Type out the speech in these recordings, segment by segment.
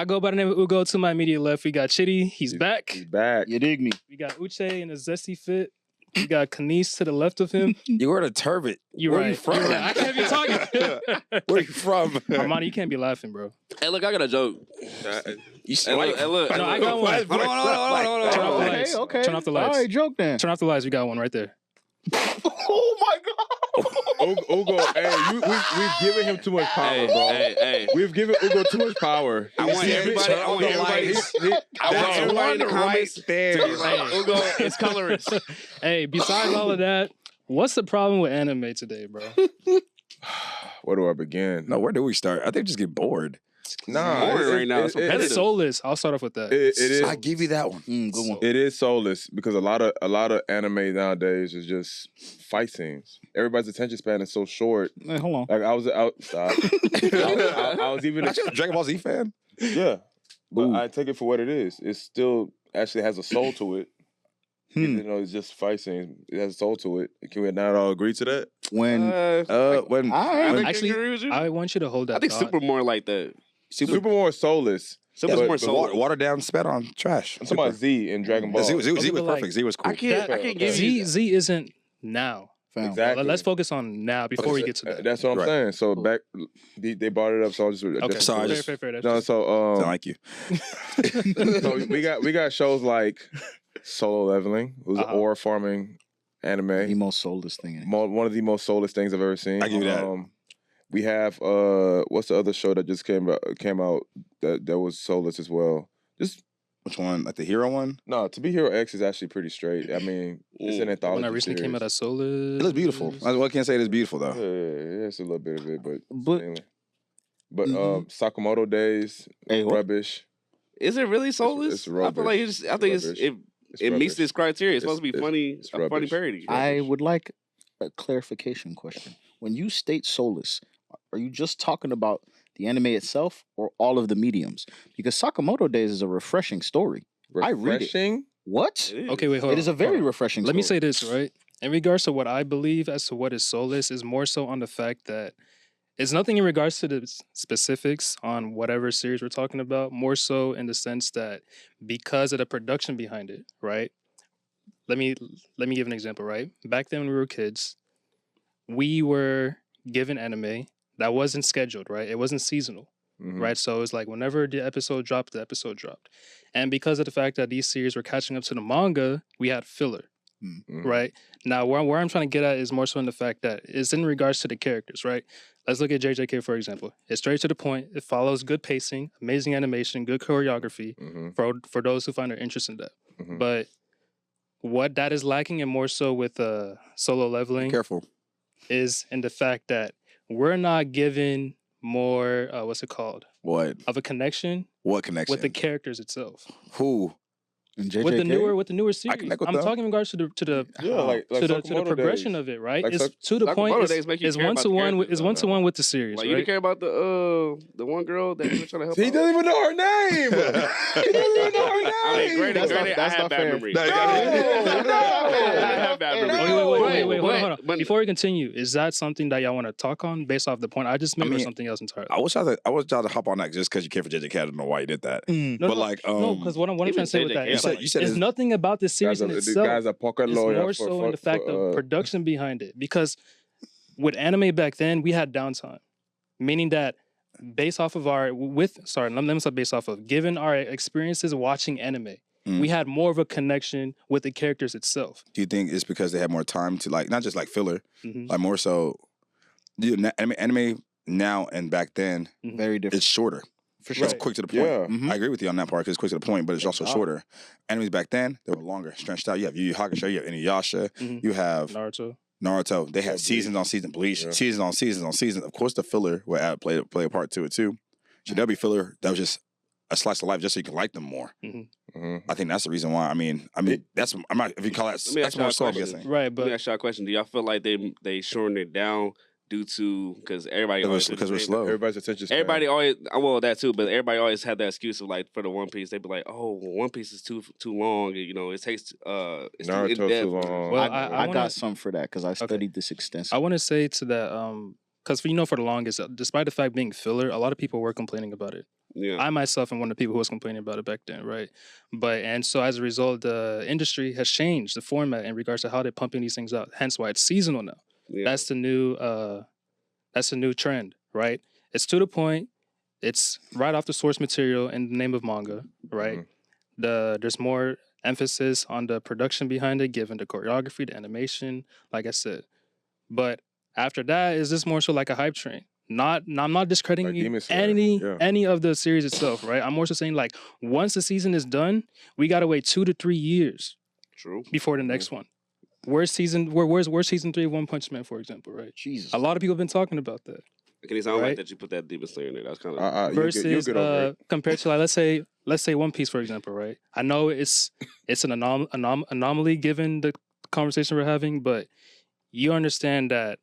I go by the name of Ugo. To my immediate left, we got Chitty. He's back. He's back. You dig me? We got Uche in a zesty fit. We got Kanice to the left of him. You were a turbot. You're right. Where you from? You're right. I can't be talking. Where you from? Armani, you can't be laughing, bro. Hey, look, I got a joke. You Hey, look. No, I got one. Hold on. Turn off the lights. Okay. Turn off the lights. All right, joke then. Turn off the lights. We got one right there. Oh my God. Ugo, hey, we've given him too much power, bro. Hey. We've given Ugo too much power. I want everybody in the comments to be like, Ugo is colorist. Hey, besides all of that, what's the problem with anime today, bro? Where do I begin? No, where do we start? I think just get bored. Nah, boring right now. It's competitive. It's soulless. I'll start off with that. It is. I give you that one. Good one. It is soulless because a lot of anime nowadays is just fight scenes. Everybody's attention span is so short. Hey, hold on. Like I was outside. I was even. Not you a Dragon Ball Z fan? Yeah, but Ooh. I take it for what it is. It still actually has a soul to it. Even though it's just fight scenes, it has a soul to it. Can we not all agree to that? When When Actually, I want you to hold that I think thought. Super more like that. Super more soulless. Super's but- more but soulless. watered down, sped on trash. I'm talking about Z in Dragon Ball. Z was But perfect. like, Z was cool. I can't give you. Z isn't now. fam. Exactly. Let's focus on now before we get to that. That's what I'm Right. saying. So back, they brought it up. So I'll just Okay, Sorry, I fair. That's No, just- so Sound like you. so we got shows like Solo Leveling, who's an ore farming anime. The most soulless thing. One of the most soulless things I've ever seen. I give you that. We have what's the other show that just came out that was soulless as well? Just Which one? Like the hero one? no, To Be Hero X is actually pretty straight. I mean, it's an anthology. When I recently came out series. of Soulless. It looks beautiful. I can't say it is beautiful though. Yeah, it's a little bit of it, but But- mainly. Sakamoto Days, Hey, what? rubbish. Is it really soulless? It's I feel like rubbish. I think It's rubbish. it It's meets rubbish. this criteria. It's It's- supposed to be funny, it's a funny rubbish. parody. I would like a clarification question. When you state soulless, are you just talking about the anime itself or all of the mediums? Because Sakamoto Days is a refreshing story. I read it. Refreshing. What? It is. Okay, wait, hold on. It is a very hold on. refreshing Let me story. say this, right? In regards to what I believe as to what is soulless is more so on the fact that it's nothing in regards to the specifics on whatever series we're talking about, more so in the sense that because of the production behind it, right? Let me give an example, right? Back then when we were kids, we were given anime that wasn't scheduled, right? It wasn't seasonal. Mhm. Right, so it was like whenever the episode dropped, and because of the fact that these series were catching up to the manga, we had filler. Mhm. Right now, where I'm trying to get at is more so in the fact that it's in regards to the characters. Right, let's look at JJK for example. It's straight to the point. It follows good pacing, amazing animation, good choreography Mhm. for those who find their interest in that. Mhm. But what that is lacking, and more so with Solo Leveling, Careful. is in the fact that we're not given more what's it called What? of a connection What connection? with the characters itself. Who? In JJK? With the newer series. connect with I'm them. talking in regards to the Yeah, like to the Sakamoto progression Days. of it, right? Like it's to the Sakamoto point. Days make you It's care one about to the one. characters, It's one to one with the series, Like you right? didn't care about the one girl that you were trying to help. He out? doesn't even know her name. He doesn't even know her name. I mean, granted, I that's have not bad fair. memory. No, I have bad memory. Wait, hold on. But- Before we continue, is that something that y'all want to talk on based off the point I just made, or mean, something else entirely? I wish y'all to hop on that just because you care for JJK. I don't know why you did that. No, but no, like, no, because what I'm trying to say with that JJK, is you like, said it's it's- nothing about the series in The itself. guy's a poker It's lawyer. more so in the fact of production behind it. Because with anime back then, we had downtime, meaning that based off of let me say based off of, given our experiences watching anime, we had more of a connection with the characters itself. do you think it's because they had more time to like, not just like filler, Mhm. like more so, anime now and back then, Very different. it's shorter. For sure. It's quick to the point. Yeah. Mhm. I agree with you on that part because it's quick to the point, but it's also Wow. shorter. Animes back then, they were longer, stretched out. You have Yu Yu Hakusho, you have Inuyasha, Mhm. you have Naruto. They had Bleach. seasons on season, Bleach, Yeah. seasons on seasons on seasons. Of course, the filler would play a part to it too. Should there be filler that was just a slice of life just so you can like them more? Mhm. I think that's the reason why. I mean, that's I'm not if you call that Let me that's ask y'all more a so I'm question. guessing. Right, Let me but ask y'all a question. Do y'all feel like they shortened it down due to because everybody Because we're slow. Everybody's attention span. Everybody always that too, but everybody always had that excuse of like for the One Piece, they'd be like, "Oh, One Piece is too long. You know, it takes it's Naruto too in-depth." too long. Well, I wanna- got something for that because I studied this I extensively. want to say to that, because for the longest, despite the fact being filler, a lot of people were complaining about it. Yeah. I myself am one of the people who was complaining about it back then, right? And so as a result, the industry has changed the format in regards to how they're pumping these things out. Hence why it's seasonal now. Yeah. That's the new trend, right? It's to the point. It's right off the source material in the name of manga, right? There's more emphasis on the production behind it, given the choreography, the animation, like I said. But after that, is this more so like a hype train? I'm not discrediting Demon Slayer, yeah. any of the series itself, right? I'm more so saying like once the season is done, we gotta wait 2 to 3 years True. before the next one. Where's season 3 of One Punch Man, for example, right? Jesus. A lot of people have been talking about that. Can you sound like Right? that you put that Demon Slayer in there? That's kind of Versus you'll get over it. compared to like let's say One Piece, for example, right? I know it's an anomaly given the conversation we're having, but you understand that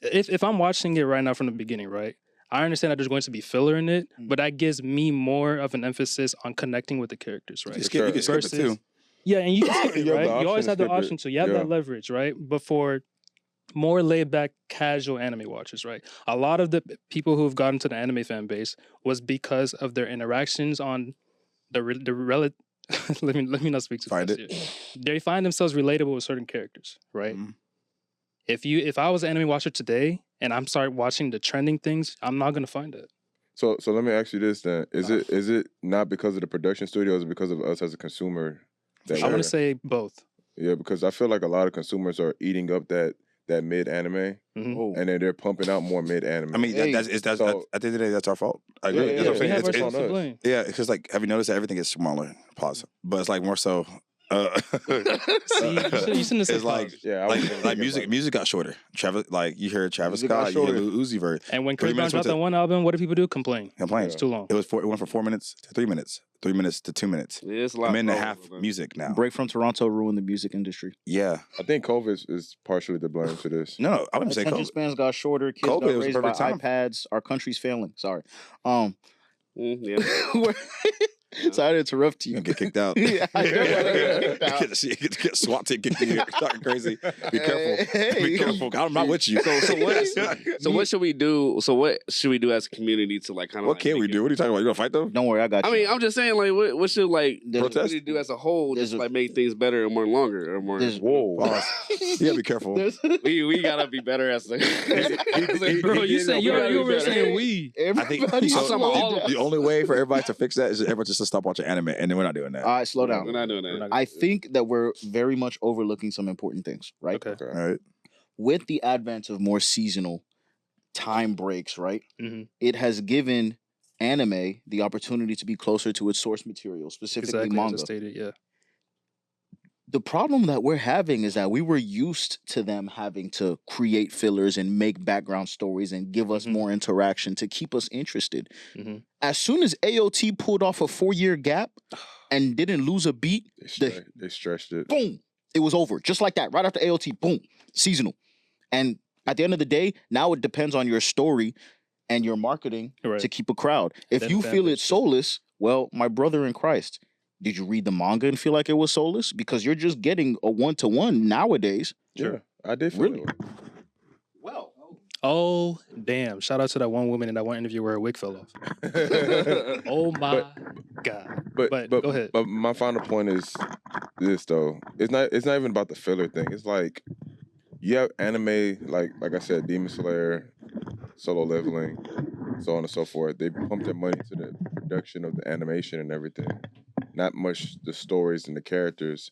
if I'm watching it right now from the beginning, right? I understand that there's going to be filler in it, but that gives me more of an emphasis on connecting with the characters, right? You can skip it too. Yeah, and you can skip it, You have the right? You always option have to the skip it. option to. You have Yeah. that leverage, right? But for more laid back, casual anime watchers, right? A lot of the people who have gotten to the anime fan base was because of their interactions on the relative. let me not speak too Find fast it. here. They find themselves relatable with certain characters, right? Mhm. If I was an anime watcher today and I'm start watching the trending things, I'm not gonna find it. So let me ask you this then: is it not because of the production studios, or because of us as a consumer? That I want we're- to say both. yeah, because I feel like a lot of consumers are eating up that mid anime, Mhm. Oh. and then they're pumping out more mid anime. I mean, Hey, that's at the end of the day, that's our fault. I agree. Yeah, That's what I'm we saying. have it's ourselves on to us. blame. Yeah, it's just like, have you noticed that everything gets smaller? Pause. But it's like more so. See, you shouldn't have said It's like, pause. yeah, I was thinking about it. music got shorter. Travis, like you hear Travis Music got Scott, you hear shorter. Lil Uzi Vert. And when 3 Chris Brown minutes dropped went that one album, what do people do? Complain. Complain. It's too long. It went from 4 minutes to 3 minutes, 3 minutes to 2 minutes. yeah, it's a lot. A minute and a bro. half music now. Break from Toronto ruined the music industry. Yeah. I think COVID is partially to blame to this. No, I wouldn't say Attention COVID. spans got shorter. Kids COVID got was the raised by perfect time. iPads. Our country's failing. Sorry. Yeah. Sorry to interrupt You you. gonna get kicked out. Yeah, I know. Get kicked out. Get SWAT team kicked in here. Talking crazy. Be careful. Hey. Be careful. I'm not with you. So what should we do? So what should we do as a community to like kind of? What can we do? What are you talking about? You gonna fight them? Don't worry, I got you. I mean, I'm just saying, like, what should like There's- Protest? we do as a whole, There's just a- like make things better and more longer or more. There's- Whoa. Yeah, be careful. There's- We gotta be better as a. Bro, you said you were better. saying we. I think Everybody- so, I'm talking about all of the only way for everybody to fix that is everyone just to stop watching anime, and then we're not doing that. All right, slow down. We're not doing that. I think that we're very much overlooking some important things, right? Okay. Okay. All right. With the advent of more seasonal time breaks, right? Mhm. It has given anime the opportunity to be closer to its source material, specifically Exactly as I manga. stated. Yeah. The problem that we're having is that we were used to them having to create fillers and make background stories and give us Mhm. more interaction to keep us interested. Mhm. As soon as AOT pulled off a 4-year gap and didn't lose a beat, They stretched it. boom, it was over. Just like that. Right after AOT, boom, seasonal. And at the end of the day, now it depends on your story and your marketing Right. to keep a crowd. If Then you fan feel base, it's yeah. soulless, well, my brother in Christ, did you read the manga and feel like it was soulless? Because you're just getting a 1-to-1 nowadays. Yeah, I did feel Really? it. Well, Oh damn! Shout out to that one woman in that one interview where her wig fell off. Oh my god! But go ahead. But my final point is this though. It's not even about the filler thing. It's like you have anime like I said, Demon Slayer, Solo Leveling, so on and so forth. They pump their money to the production of the animation and everything. Not much the stories and the characters.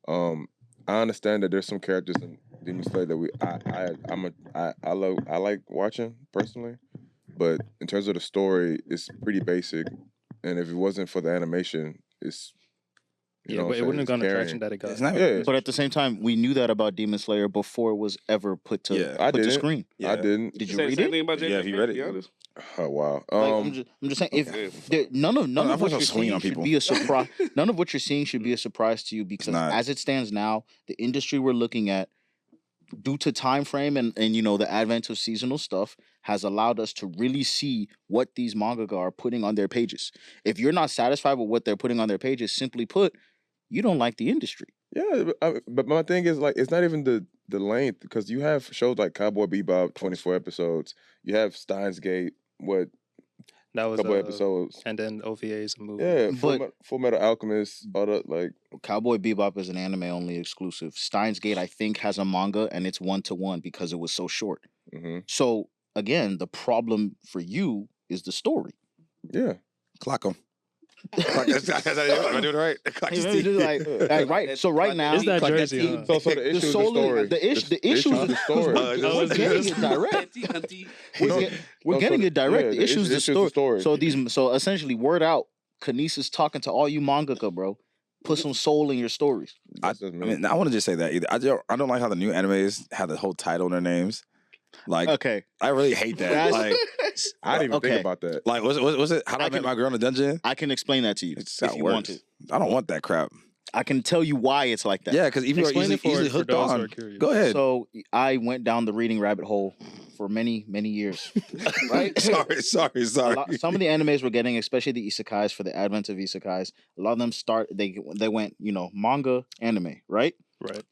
I understand that there's some characters in Demon Slayer that I like watching personally, but in terms of the story, it's pretty basic. And if it wasn't for the animation, it's you know Yeah, what but I'm it saying, wouldn't have it's gone the carrying. traction that it got. It's not. Yeah, but at the same time, we knew that about Demon Slayer before it was ever put to, Yeah. I put to didn't. screen. I didn't. Did you Say the read same it? thing about Yeah, if you read it, to be honest. Oh wow. Like, I'm just saying, if Okay. none of I what was you're swinging seeing on should people. be a surprise. None of what you're seeing should be a surprise to you because not. as it stands now, the industry we're looking at, due to time frame and you know the advent of seasonal stuff, has allowed us to really see what these mangaka are putting on their pages. If you're not satisfied with what they're putting on their pages, simply put, you don't like the industry. Yeah, but my thing is like it's not even the length because you have shows like Cowboy Bebop, 24 episodes. You have Steins Gate, what That was couple episodes. and then OVA's a movie. Yeah, But- Full Metal Alchemist, all that like. Cowboy Bebop is an anime only exclusive. Steins Gate, I think, has a manga and it's 1-to-1 because it was so short. Hmm. So again, the problem for you is the story. Yeah. Clock him. Am I doing it right? Clock his You know, teeth. like, right. So right now, It's that Clock that jersey, teeth. huh? So the issue is the story. the issue is the story. We're getting it direct. We're getting it direct. The issue is the story. So essentially, word out. Kinesis talking to all you mangaka, bro. Put some soul in your stories. I mean, I want to just say that either. I don't like how the new animes have the whole title in their names. Like, Okay, I really hate that. That's- Like, I didn't even Okay. think about that. like was it How I Met My Girl in a Dungeon? I can explain that to you It's if got you want worse. to. I don't want that crap. I can tell you why it's like that. Yeah, because even Explain easily, it for- easily for hooked those who on. are curious. Go ahead. So I went down the reading rabbit hole for many, many years. Right? sorry. Some of the animes we're getting, especially the isekais, for the advent of isekais, a lot of them they went, manga, anime, right? Right.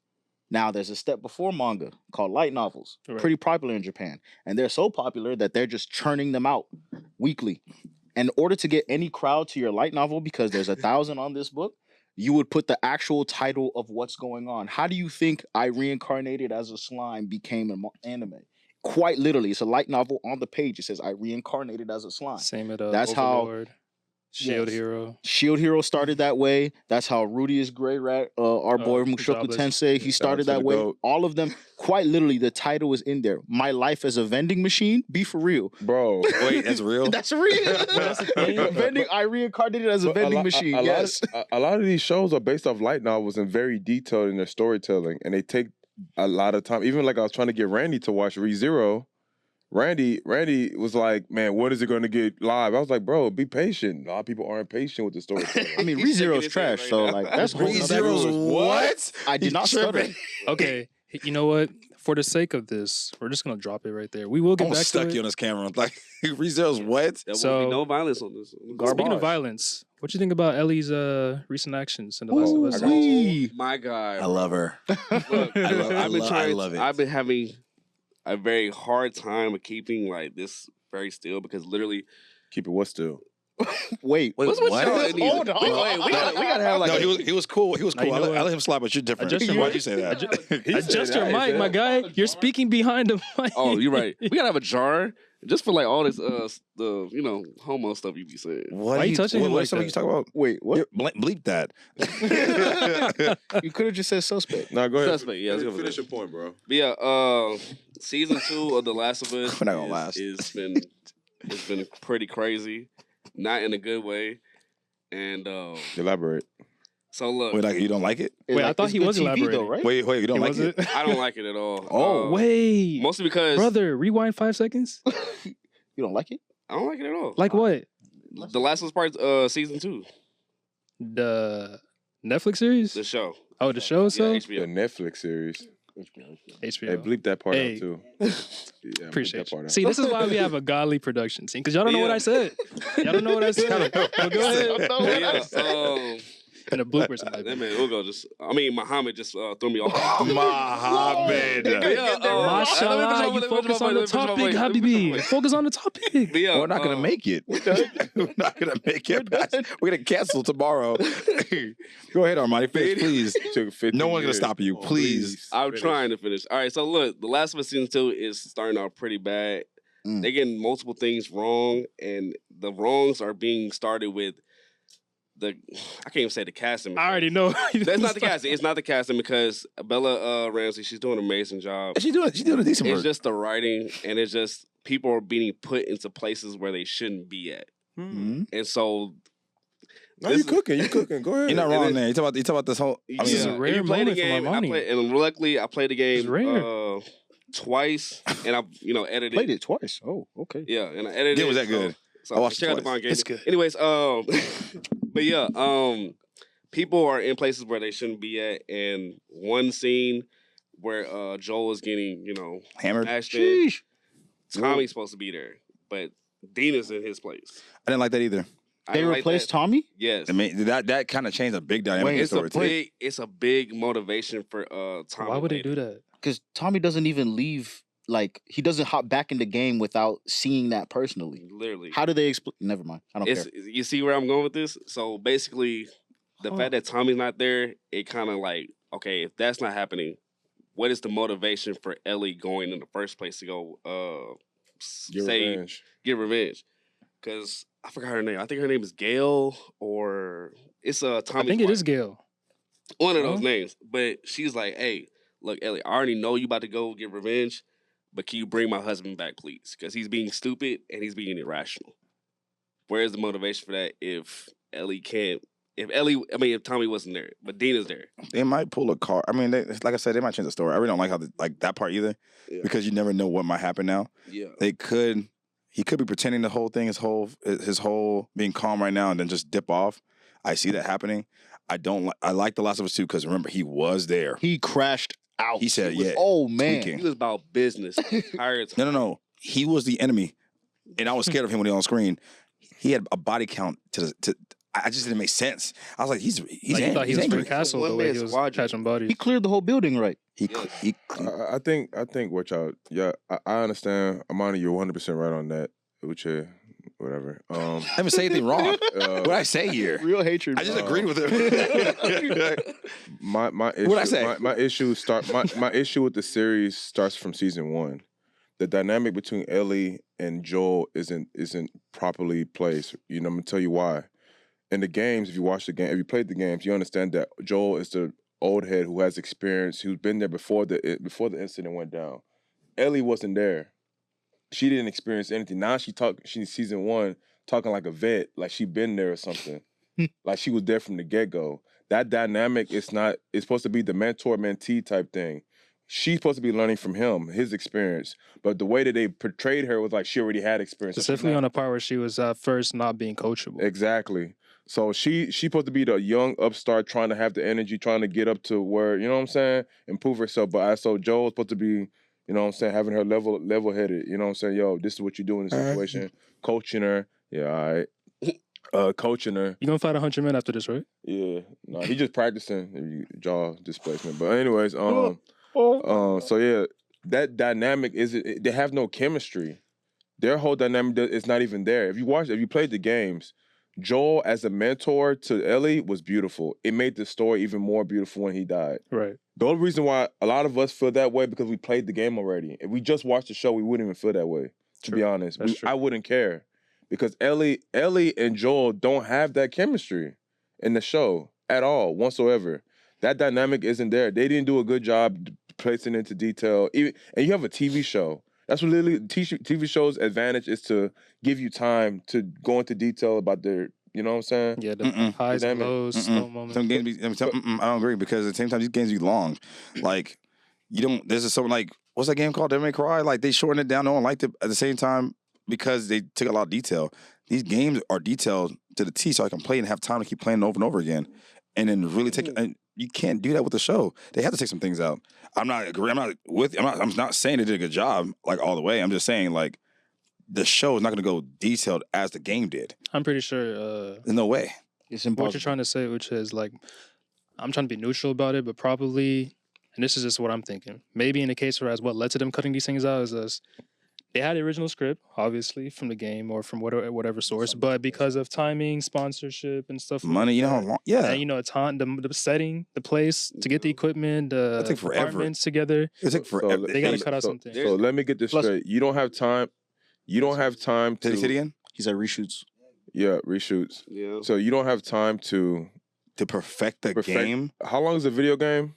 Now there's a step before manga called light novels, Right. pretty popular in Japan, and they're so popular that they're just churning them out weekly. In order to get any crowd to your light novel, because there's 1,000 on this book, you would put the actual title of what's going on. How do you think I reincarnated as a slime became an anime? Quite literally, it's a light novel on the page. It says I reincarnated as a slime. Same at That's how- Overlord, Shield Yes. Hero. Shield Hero started that way. That's how Rudius Grey Rat, our boy Mushoku Jobless. Tensei, he started to that the way. GOAT. All of them, quite literally, the title is in there. My life as a vending machine. Be for real. Bro. Wait, that's real. That's real. I reincarnated as a But vending machine. Yes. A lot of these shows are based off light novels and very detailed in their storytelling, and they take a lot of time. Even like I was trying to get Randy to watch ReZero. Randy was like, "Man, when is it going to get live?" I was like, "Bro, be patient. A lot of people aren't patient with the storytelling." I mean, He's ReZero's shaking his head trash. right So now. like that's a whole nother- ReZero's what? I did not stutter. Okay, you know what? For the sake of this, we're just gonna drop it right there. We will get I'm back to stuck it. you on this camera. Like ReZero's what? There will So- be no violence on this. Speaking Garbage. of violence, what you think about Ellie's recent actions in the Last of Ooh, Us? I got series? wee. My God. I love her. Look, I I've love it. I've been having a very hard time with keeping like this very still because literally. Keep it what still? Wait. Wait, What's with what? y'all in these- Hold on. Wait, we gotta have like. No, a- he was cool. He was Now, you cool. know I what? let him slide, but you're different. Adjust your Why'd mic. you say that? He Adjust said your that, mic, my guy. You're speaking behind the mic. Oh, you're right. We gotta have a jar just for like all this the homo stuff you be saying. What Why are you touching him what like something that? you talking about? Wait, what? Bleep that. You could have just said suspect. No, go ahead. Suspect, yeah, let's go for Finish that. your point, bro. But yeah, season 2 of The Last of Us We're not gonna last. it's been pretty crazy, not in a good way, and Elaborate. so look, Wait, like you don't like it? Wait, I thought it's he good was TV elaborating. though, right? Wait, you don't It like was it? it? I don't like it at all. Oh, Wait, Mostly because brother, rewind 5 seconds. You don't like it? I don't like it at all. Like what? The Last of Us Part season 2, The Netflix series? the show. Oh, the show Yeah, itself? The HBO. Netflix series. HBO. Hey, bleep that part Hey. out too. Yeah, bleep Appreciate that part you. out. See, this is why we have a godly production team because y'all don't know what Yeah. I said. Y'all don't know what I said. Well, go ahead. But yeah, And the bloopers. might that be. man Ugo Muhammad just threw me off. Mohammed. Yeah, Mashallah, you focus on the topic, Habibi. Focus on the topic. But yeah, We're not gonna make it. We're not gonna make it. We're gonna cancel tomorrow. Go ahead, Armani. Finish, please. Took 50 No one's gonna years. stop you. Oh, Please. I'm finish. trying to finish. All right, so look, The Last of Us season 2 is starting out pretty bad. Mm. They're getting multiple things wrong, and the wrongs are being started with I can't even say the casting. I already know. That's not the casting. It's not the casting because Bella Ramsey, she's doing an amazing job. She's doing a decent It's work. just the writing, and it's just people are being put into places where they shouldn't be at, Mhm. and so No, This you is- cooking. You cooking. Go ahead. You're not and wrong then- there. You talk about this whole. I This is mean, a rare if you play the moment for game, Armani. and luckily I played the It's game rare. twice, and I edited. Played it twice. Oh, okay. Yeah, and I edited. Yeah, was it, that good? So I watched check it out the twice. Bond game. It's good. Anyways, but yeah, people are in places where they shouldn't be at, and one scene where Joel is getting hammered. mashed in. Sheesh. Tommy's supposed to be there, but Dean is in his place. I didn't like that either. I They didn't like replaced that. Tommy? Yes. I mean, that kind of changed a big dynamic in the It's a story too. big motivation for Tommy. Why would they later. do that? Because Tommy doesn't even leave like he doesn't hop back in the game without seeing that personally. Literally. How do they explain? Never mind. I don't care. You see where I'm going with this? So basically, the fact that Tommy's not there, it kind of like, okay, if that's not happening, what is the motivation for Ellie going in the first place to go get revenge? Because I forgot her name. I think her name is Gail, or it's Tommy's I think it wife. is Gail. One of those names. But she's like, hey, look, Ellie, I already know you about to go get revenge, but can you bring my husband back, please? Because he's being stupid and he's being irrational. Where's the motivation for that if if Tommy wasn't there, but Dina's there? They might pull a car. I mean, like I said, they might change the story. I really don't like how that part either, because you never know what might happen now. Yeah. He could be pretending the whole thing, his whole being calm right now and then just dip off. I see that happening. I like The Last of Us 2 because remember, he was there. He crashed out. He said, oh man. He was about business the entire time. No. He was the enemy. And I was scared of him when he was on screen. He had a body count I just didn't make sense. I was like, he's Like he thought he was angry. for Castle the way he was catching bodies. He cleared the whole building, right? I think what y'all. Yeah, I understand. Amani, you're 100% right on that. Uche, whatever. I haven't said anything wrong. What did I say here? Real hatred. I just agreed with him. my issue. What'd I say? My issue with the series starts from season 1. The dynamic between Ellie and Joel isn't properly placed. You know, I'm gonna tell you why. In the games, if you played the games, you understand that Joel is the old head who has experience, who's been there before the incident went down. Ellie wasn't there. She didn't experience anything. Now she's season 1 talking like a vet, like she been there or something. Like she was there from the get-go. That dynamic it's supposed to be the mentor-mentee type thing. She's supposed to be learning from him, his experience. But the way that they portrayed her was like she already had experience. Specifically on the part where she was at first not being coachable. Exactly. So she's supposed to be the young upstart trying to have the energy, trying to get up to where, you know what I'm saying, improve herself. But so Joel's supposed to be, you know what I'm saying, having her level-headed, you know what I'm saying, yo, this is what you do in this situation. Coaching her. Yeah, all right. Coaching her. You gonna fight 100 men after this, right? Yeah. No, he just practicing jaw displacement. But anyways, so yeah, that dynamic they have no chemistry. Their whole dynamic is not even there. If you played the games, Joel as a mentor to Ellie was beautiful. It made the story even more beautiful when he died. Right. The only reason why a lot of us feel that way because we played the game already. If we just watched the show, we wouldn't even feel that way. To be honest, I wouldn't care because Ellie and Joel don't have that chemistry in the show at all whatsoever. That dynamic isn't there. They didn't do a good job placing into detail. And you have a TV show. That's what literally TV shows' advantage is to give you time to go into detail about their, you know what I'm saying? Yeah, the highs and lows, slow moments. Some games I don't agree because at the same time these games be long. Like there's something like what's that game called? Devil May Cry? Like they shortened it down. No one liked it at the same time because they took a lot of detail. These games are detailed to the T, so I can play and have time to keep playing over and over again, and then really take. And you can't do that with the show. They have to take some things out. I'm not saying they did a good job like all the way. I'm just saying like the show is not going to go detailed as the game did. I'm pretty sure. There's no way. It's impossible. What you're trying to say, which is like, I'm trying to be neutral about it, but probably, and this is just what I'm thinking. Maybe in the case whereas what led to them cutting these things out is this. They had the original script, obviously, from the game or from whatever source, but because of timing, sponsorship, and stuff, money, you know how long? Yeah, and the setting, the place to get the equipment, the apartments together. It took forever. They got to cut out something. So let me get this straight. You don't have time. You don't have time to. Did he say it again? He said reshoots. Yeah, reshoots. Yeah. So you don't have time to perfect the game. How long is a video game?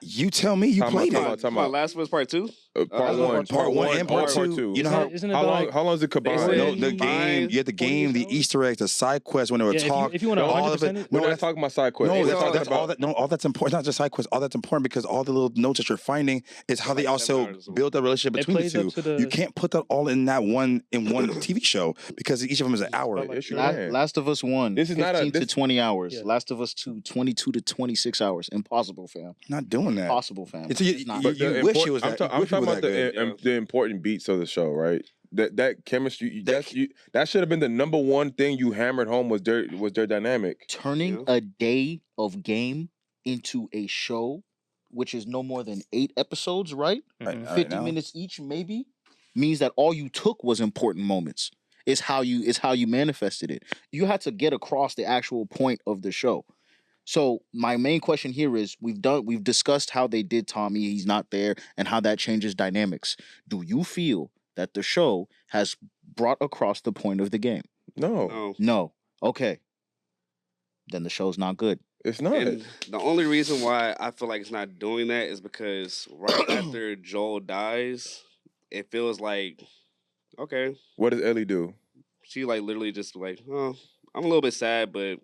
You tell me. You played it. Time out. Last of Us Part 2? Part 1. Part 1 and Part 2. You know how long is it combined? No, the game. You had the game, the Easter eggs, the side quests when they were talking. If you want to all of it. We're not talking about side quests. All that's important. Not just side quests. All that's important because all the little notes that you're finding is how they also build a relationship between the two. You can't put that all in one TV show because each of them is an hour. Last of Us 1, this is 15 to 20 hours. Yeah. Last of Us 2, 22 to 26 hours. Impossible, fam. Not doing that. Impossible, fam. You wish it was that. I'm talking about the important beats of the show, right? That chemistry, that should have been the number one thing you hammered home was their dynamic. Turning a day of game into a show which is no more than 8 episodes, right? Mhm. 50 now. minutes each, maybe, means that all you took was important moments. It's how you manifested it. You had to get across the actual point of the show. So my main question here is we've discussed how they did Tommy, he's not there, and how that changes dynamics. Do you feel that the show has brought across the point of the game? No, No. No. Okay. Then the show's not good. it's not. And the only reason why I feel like it's not doing that is because right after Joel dies, it feels like, okay, What does Ellie do? she like literally just like, oh, I'm a little bit sad, but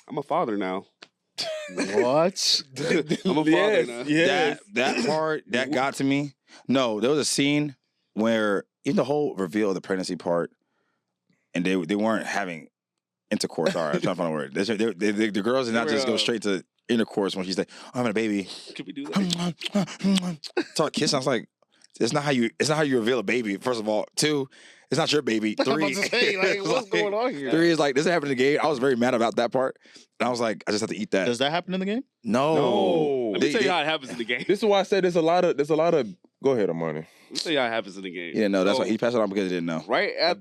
I'm a father now. What? I'm a father now. Yes. That part that got to me. No, there was a scene where in the whole reveal of the pregnancy part, and they weren't having intercourse. All right, I'm trying to find a word. The girls did not just go straight to intercourse when she's like, "I'm having a baby." Could we do that? Start kissing. I was like, it's not how you reveal a baby. First of all, 2, it's not your baby. 3, I'm about to say, like, what's going on here? 3 is like, this happened in the game. I was very mad about that part. And I was like, I just have to eat that. Does that happen in the game? No. Let me tell you how it happens in the game. This is why I said there's a lot of. Go ahead, Amani. Let me tell you how it happens in the game. Yeah, no, that's So, why he passed it on because he didn't know. right at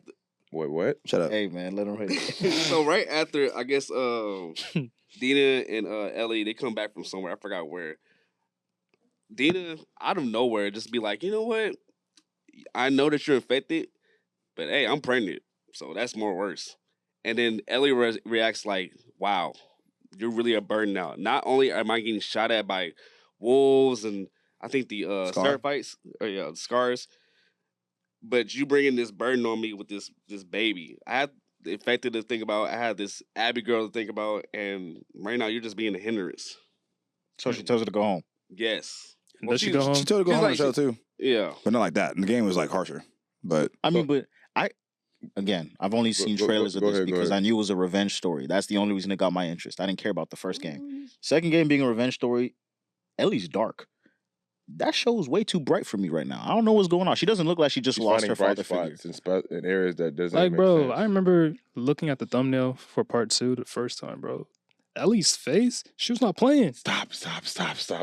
Wait, what? Shut up. Hey man, let him hit it. so right after I guess Dina and Ellie, they come back from somewhere. I forgot where. Dina, out of nowhere, just be like, you know what? I know that you're infected, but hey, I'm pregnant, so that's more worse. And then Ellie reacts like, wow, you're really a burden now. Not only am I getting shot at by wolves and I think the Seraphites, the Scars, but you bringing this burden on me with this baby. I had the infected to think about. I had this Abby girl to think about, and right now you're just being a hindrance. So she tells her to go home. Yes. Does she go home? She told her to go She's home on like- the show too. Yeah. But not like that. And the game was like harsher. But I mean, but I've only seen trailers of go this ahead, go because ahead. I knew it was a revenge story. That's the only reason it got my interest. I didn't care about the first game. Second game being a revenge story, Ellie's dark. That show is way too bright for me right now. I don't know what's going on. She doesn't look like she just She's lost finding her bright father figure. spots in areas that doesn't Like, make bro, sense. I remember looking at the thumbnail for part 2 the first time, bro. Ellie's face, she was not playing. Stop!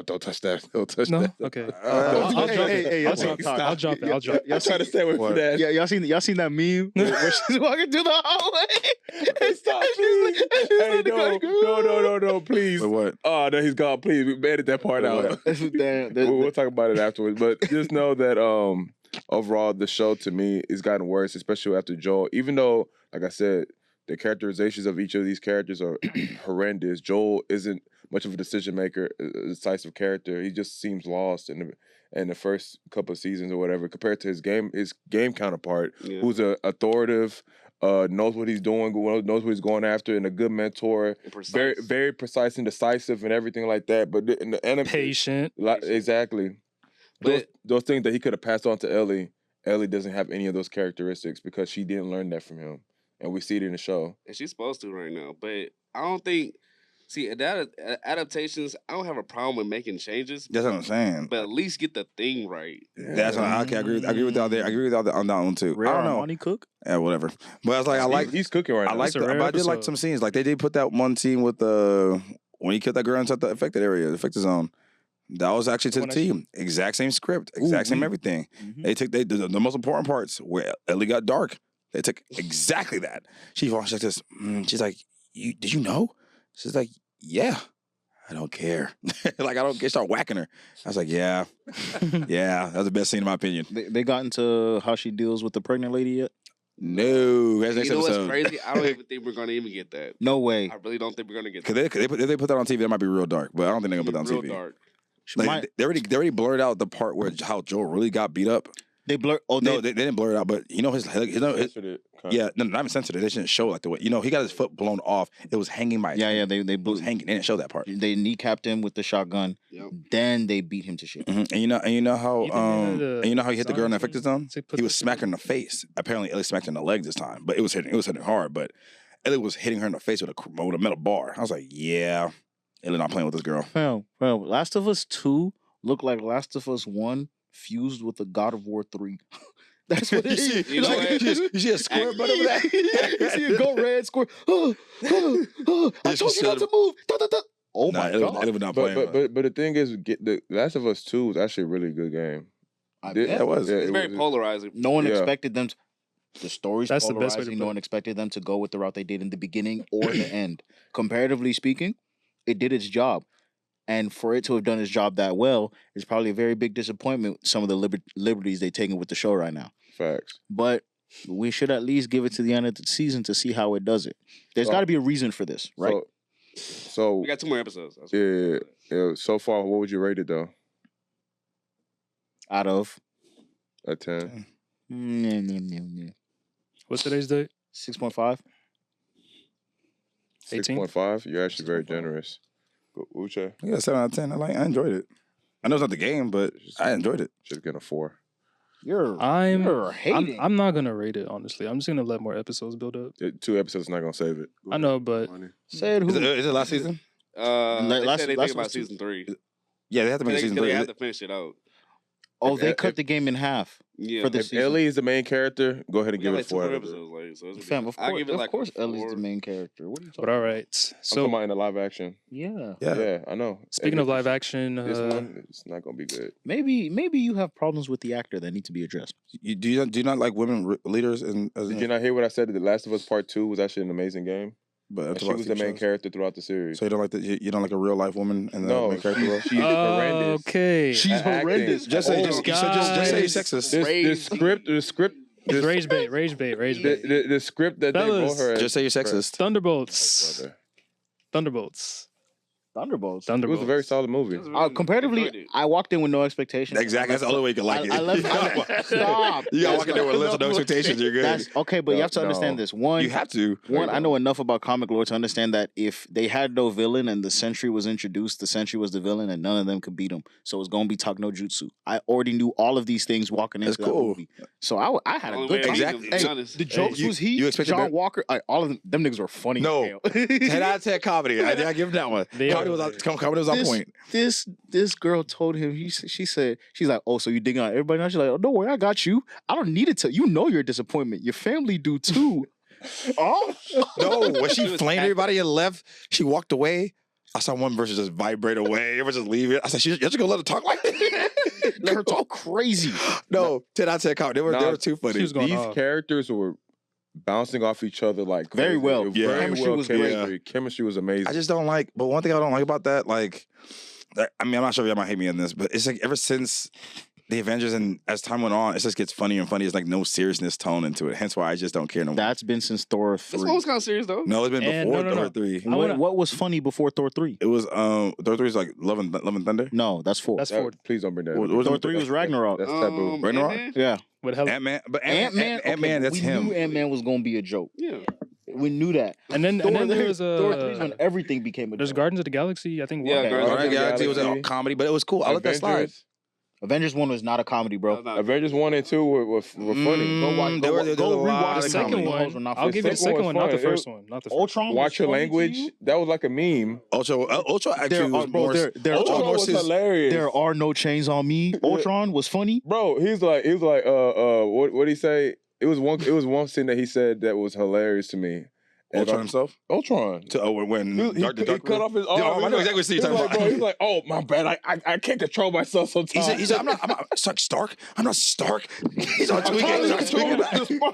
Don't touch that! Don't touch No, that! okay. I'll I'll drop drop it. it. I'll drop it. I'll drop it. I'll drop it. Y'all trying to stay away from that. Yeah, y'all seen that meme where she's walking through the hallway? Hey, stop, please. Hey, no, please. Wait, what? Oh, no, he's gone. Please, we edited that part out. We'll talk about it afterwards. But just know that overall, the show to me has gotten worse, especially after Joel. Even though, like I said, the characterizations of each of these characters are horrendous. Joel isn't much of a decision maker, a decisive character. He just seems lost in the first couple of seasons or whatever, compared to his game counterpart, who's a authoritative, knows what he's doing, knows what he's going after, and a good mentor, very very precise and decisive and everything like that. But in the anime, Patient. exactly. But Those things that he could have passed on to Ellie doesn't have any of those characteristics because she didn't learn that from him. And we see it in the show. and she's supposed to right now. But I don't think. See, adaptations. I don't have a problem with making changes, That's what I'm saying. but at least get the thing right. That's what I agree with y'all there. I agree with y'all on that one too. Rare I don't know. Armani cook? Yeah, whatever. But I was like, He's cooking right now. I like, It's a rare but I did like episode. some scenes. Like they did put that one scene with when he killed that girl inside the affected area, the affected zone. That was actually to the When I- team. Exact same script, exact same everything. Mhm. They took the most important parts where Ellie got dark. They took exactly that. She watched like this. She's like, "Did you know?" She's like, "Yeah." I don't care. Like I don't care. Start whacking her. I was like, "Yeah, yeah." That was the best scene in my opinion. They got into how she deals with the pregnant lady yet? No, that's next You know what's episode. crazy? I don't even think we're gonna even get that. No way. I really don't think we're gonna get Cause that. if they put that on TV, that might be real dark. But I don't think they're gonna put that on Real TV. dark. Like, My- they already blurred out the part where how Joel really got beat up. They blur. Oh, No, they didn't blur it out, but you know his Censored it, kinda. yeah, no, not even censored it. They didn't show like the way he got his foot blown off. It was hanging by his yeah. hand. They It was hanging. They didn't show that part. They kneecapped him with the shotgun. Yep. Then they beat him to shit. And you know how Either they had a he hit the girl in the affected zone. to put He was this smacking her in the face. Apparently, Ellie smacked her in the leg this time, but it was hitting hard. But Ellie was hitting her in the face with a metal bar. I was like, yeah, Ellie not playing with this girl. Well, Last of Us 2 looked like Last of Us 1 fused with the God of War 3. That's what it is. You know what? You see a square butt over there? You see it go red, square. I told you not to move. Da, da, da. Oh Nah, my it was god! not playing. But the thing is, the Last of Us 2 was actually a really good game. I Did- bet. Yeah, it was. It's very polarizing. No one Yeah. expected them. The story's That's the best way to polarizing. put No it. one expected them to go with the route they did in the beginning or the end. Comparatively speaking, it did its job. And for it to have done its job that well is probably a very big disappointment. Some of the liberties they're taking with the show right now. Facts. But we should at least give it to the end of the season to see how it does it. There's So- got to be a reason for this, right? So We got 2 more episodes. That's yeah. So far, what would you rate it though? Out of A 10. What's today's date? 6.5. 18? 6.5. You're actually very generous. Uche Yeah, 7 out of 10. I enjoyed it. I know it's not the game, but I enjoyed it. should get a 4. You're I'm hating. I'm not gonna rate it honestly. I'm just gonna let more episodes build up. 2 episodes not gonna save it. I know, but Said who? Is it last season? They last- said they last think about was two- season 3. Yeah, they have to make a season 3. They have to finish it out. Oh, they If- cut the game in half. Yeah. For this If season. Ellie is the main character, go ahead and We give got it like a 2 4. more out of it. episodes. Like, so it's Fam, of I'll course, give it like of course, a Ellie's 4. the main character. What are you talking but all about? right. I'm So talking about in the live action. Yeah. Yeah, I know. speaking And of live action, this one, it's not gonna be good. Maybe you have problems with the actor that need to be addressed. Do you not like women leaders? Did you not hear what I said? That The Last of Us Part 2 was actually an amazing game. But And she was the main character throughout the series. So you don't like you don't like a real life woman in the No, main character role? she's horrendous. okay. She's At acting. horrendous. Just say Oh, just say you're guys. sexist. The script, It's rage bait, rage bait, rage bait. the script that they Fellas, wrote her. Just say you're sexist. Thunderbolts. brother. Thunderbolts. Thunderbolts. It was a very solid movie. Comparatively, I walked in with no expectations. Exactly. That's the only way you can like it. I left. Stop. You gotta walk in there with little to no expectations. You're good. That's okay, but you have to understand No. this. One, You have to. One, I know enough about comic lore to understand that if they had no villain and the Sentry was introduced, the Sentry was the villain and none of them could beat him. So it's going to be Talk No Jutsu. I already knew all of these things walking into That's that cool. movie. So I had a Only good way time. Exactly. to be Hey, honest. the jokes you- was he, you expected John better- Walker, all of them niggas were funny. as No. hell. 10 out of 10 comedy. I give him that one. They Comedy are. was on This- point. This girl told him, she said, she's like, oh, so you digging on everybody now? She's like, oh, don't worry, I got you. I don't need it to, you know your disappointment. Your family do too. Oh. No, when she It was flamed acting. everybody and left, she walked away. I saw one person just vibrate away. Everyone just leave it. I said, you're just gonna let her talk like that? Let her talk crazy. No, 10 out of 10 comedy. They were too funny. She was going These off. characters were bouncing off each other like Very crazy. well. It was Yeah. very Chemistry well was great. chemistry. Chemistry was amazing. I just don't like, but one thing I don't like about that, like, I mean, I'm not sure if y'all might hate me on this, but it's like ever since the Avengers and as time went on, it just gets funnier and funnier. It's like no seriousness tone into it. Hence why I just don't care no more. That's been since Thor This 3. one was kind of serious though. No, it's been And before no, Thor no. 3. I wanna- What was funny before Thor 3? It was Thor 3 is like Love and Thunder. No, that's 4. That's That- four. please don't bring that. What- up. what- Thor 3 was Ragnarok. That's taboo. Ragnarok? Ant-Man? Yeah. With hell. Ant-Man, but Ant-Man, Ant-Man, that's we him. knew Ant-Man was going to be a joke. Yeah. We knew that. And then Thor there was Thor 3 is when everything became a there's joke. Guardians of the Galaxy. I think. Yeah, one. Guardians Guardians of the Galaxy was a Galaxy. comedy, but it was cool. I let that slide. Avengers, Avengers 1 was not a comedy, bro. Avengers 1 and 2 were funny. Go watch. there was a lot rewatch The of second comedy. Those were one. not I'll funny. give you the second second one one, was not the fun. first one. Not the first. Ultron. was Watch your funny to language. you? That was like a meme. Ultra actually There was are- bro, more. there- there Ultron are- Ultron was versus hilarious. There are no chains on me. Ultron was funny. Bro, he was like, what he say? It was one scene that he said that was hilarious to me. And Ultron himself. Ultron. When He cut off his arm. I know exactly what you're talking about. Bro, he's like, oh my bad, I can't control myself sometimes. He's like, I'm not Stark. I'm not Stark. He's on tweaking.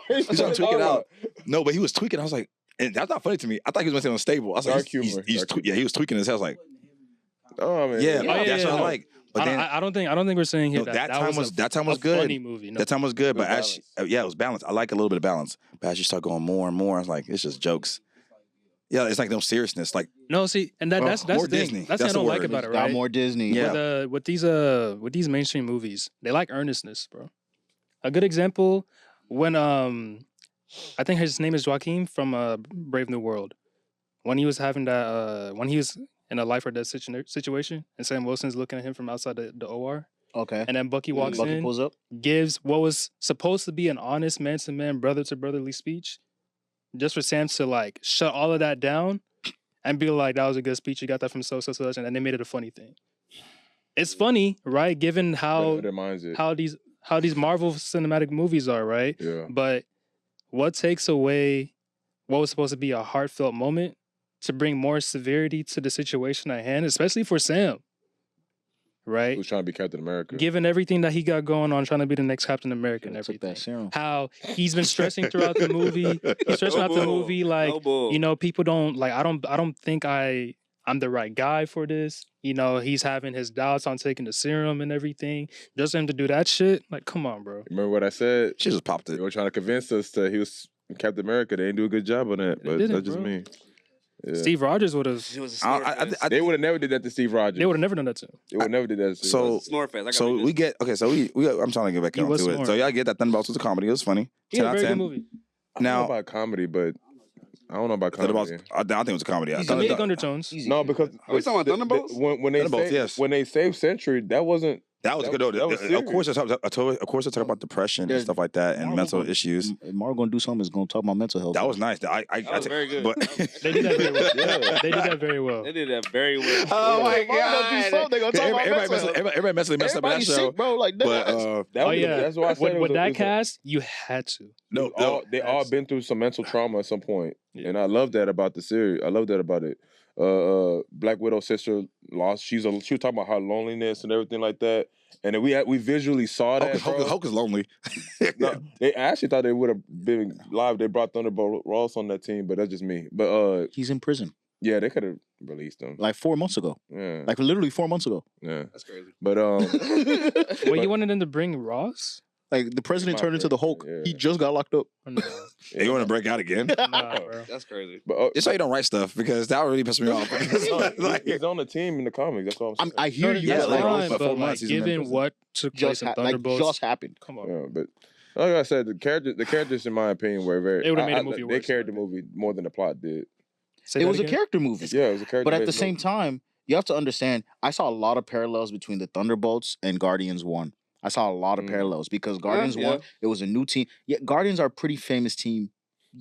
He's on tweaking out. No, but he was tweaking. I was like, and that's not funny to me. I thought he was going to stay unstable. I was like, Dark humor. yeah, he was tweaking his head. I was like, Oh man. yeah, yeah, that's yeah. what I like. But then I don't think we're saying here No, that that time was- a- that time was a good. Funny movie. No. that time was good. But It as was yeah, it was balanced. I like a little bit of balance. But as you start going more and more, I was like, it's just jokes. Yeah, it's like no seriousness. Like No, see, and that's more the thing. Disney. That's That's what I the don't like word. about it, Got right? more Disney. Yeah. With these mainstream movies, they like earnestness, bro. A good example when I think his name is Joaquin from Brave New World. When he was having that when he was in a life or death situation, and Sam Wilson's looking at him from outside the OR, Okay. and then Bucky walks Bucky in, pulls up. gives what was supposed to be an honest man-to-man, brother-to-brotherly speech, just for Sam to like shut all of that down and be like, "That was a good speech. You got that from so and then they made it a funny thing. It's funny, right? Given how Reminds it. how these Marvel cinematic movies are, right? Yeah. But what takes away what was supposed to be a heartfelt moment to bring more severity to the situation at hand, especially for Sam. Right? Who's trying to be Captain America? Given everything that he got going on, trying to be the next Captain America and Took everything. that serum. How he's been stressing throughout the movie. He's stressing out the movie, like, you know, people don't like. I don't think I'm the right guy for this. You know, he's having his doubts on taking the serum and everything. Just for him to do that shit, like, come on, bro. Remember what I said? She just popped They it. were trying to convince us that he was Captain America. They didn't do a good job on that, They but didn't, that's just bro. me. Yeah. Steve Rogers would have. She was a I- snore I- fest. I- They would have never did that to Steve Rogers. They would have never done that to him. They would never did that to Steve So- Rogers. Snore fest. I So gotta we get okay. So we I'm trying to get back He onto was it. smart. So y'all get that Thunderbolts was a comedy. It was funny. He 10 had a out of very 10. good movie. I don't know Now about comedy, but I don't know about Thunderbolts. comedy. I think it was a comedy. He's Thunder- comedic undertones. Easy. No, because Are we talking about Thunderbolts? when they Thunderbolts, saved, yes. when they saved Century, that wasn't. That was good though. that was Of course, serious. of course, they talk about depression There's- and stuff like that and Marvel mental gonna- issues. If Marvel gonna do something, is gonna talk about mental health. That was nice. I That was very good. But They did that very well. Yeah. They did that very well. They did that very well. oh my If Marvel gonna do something, they gonna talk about everybody, mental health. everybody mentally messed up in that Everybody's show. sick, bro. Like, But That Oh was, yeah, that's why I said it with was that a, cast, you had to. no, they all been through some mental trauma at some point, Yeah. and I love that about the series. I love that about it. Black Widow's sister lost. She was talking about her loneliness and everything like that, and then we visually saw that. Hulk is lonely. No, I actually thought they would have been live. They brought Thunderbolt Ross on that team, but that's just me. But he's in prison yeah, they could have released him. like 4 months ago. Yeah, Like literally 4 months ago. yeah. That's crazy. But Wait, you wanted them to bring Ross? Like the president My turned into the favorite, Hulk. yeah. He just got locked up. Oh, no. Hey, you want to break out again? Nah, bro. That's crazy. But Just so you don't write stuff because that would really piss me off. he's on the team in the comics. That's what I'm saying. I hear you. Yeah, but like, fine, but but 4 like, months he's in given prison. what took place in like Thunderbolts, just happened. come on. Yeah, but like I said, the characters, in my opinion, were very. They would've made the I- movie They worse, carried the right? movie more than the plot did. Say It that was a again? character movie. Yeah, it was a character. But at the same time, you have to understand, I saw a lot of parallels between the Thunderbolts and Guardians 1. I saw a lot of Mm. parallels because Guardians yeah. 1, it was a new team. Yeah, Guardians are a pretty famous team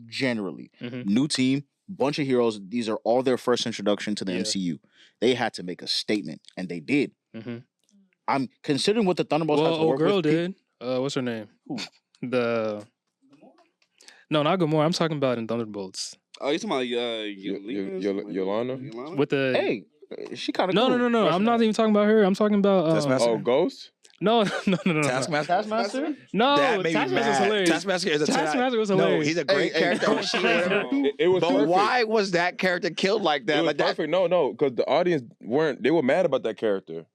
generally. Mhm. New team, bunch of heroes. These are all their first introduction to the Yeah. MCU. They had to make a statement, and they did. Mhm. I'm considering what the Thunderbolts Well, had to old work girl with. did. What's her name? No, not Gamora. I'm talking about in Thunderbolts Oh, you talking about Yolanda? with the. Hey, she kind of No, no, no, no. I'm not even talking about her. I'm talking about. Taskmaster? Oh, Ghost? No, no, no, no. Taskmaster. Taskmaster? No, That made me Taskmaster was mad. hilarious. Taskmaster is a Taskmaster was No, hilarious. he's a great Hey, character. hey, on She whatever. It was But perfect. why was that character killed like It that? was Like that? perfect. No, because the audience they were mad about that character.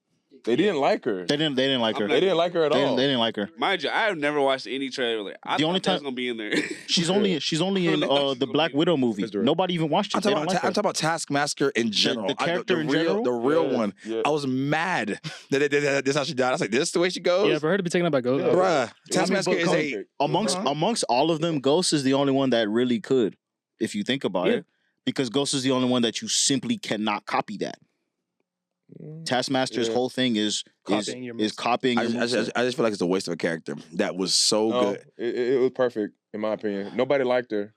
They didn't like her. They didn't like her. They didn't like her at all. They didn't like her. Mind you, I have never watched any trailer. Like, I The thought only that was time- gonna be in there. She's only in the Black Widow movie. Misdirect. Nobody even watched it. I'm They talking, don't about, like I'm her. talking about Taskmaster in general. the character in real, general? The real Yeah, one. yeah. I was mad that this is how she died. I was like, this is the way she goes? Yeah, for her to be taken up by Ghost. Yeah. Bruh, Taskmaster is a... Perfect. Amongst all of them, Ghost is the only one that really could, if you think about Yeah. it, because Ghost is the only one that you simply cannot copy that. Taskmaster's Yeah. whole thing is Copying your moveset. copying. I your just moveset. feel like it's a waste of a character. That was so No, good. it was perfect in my opinion. Nobody liked her.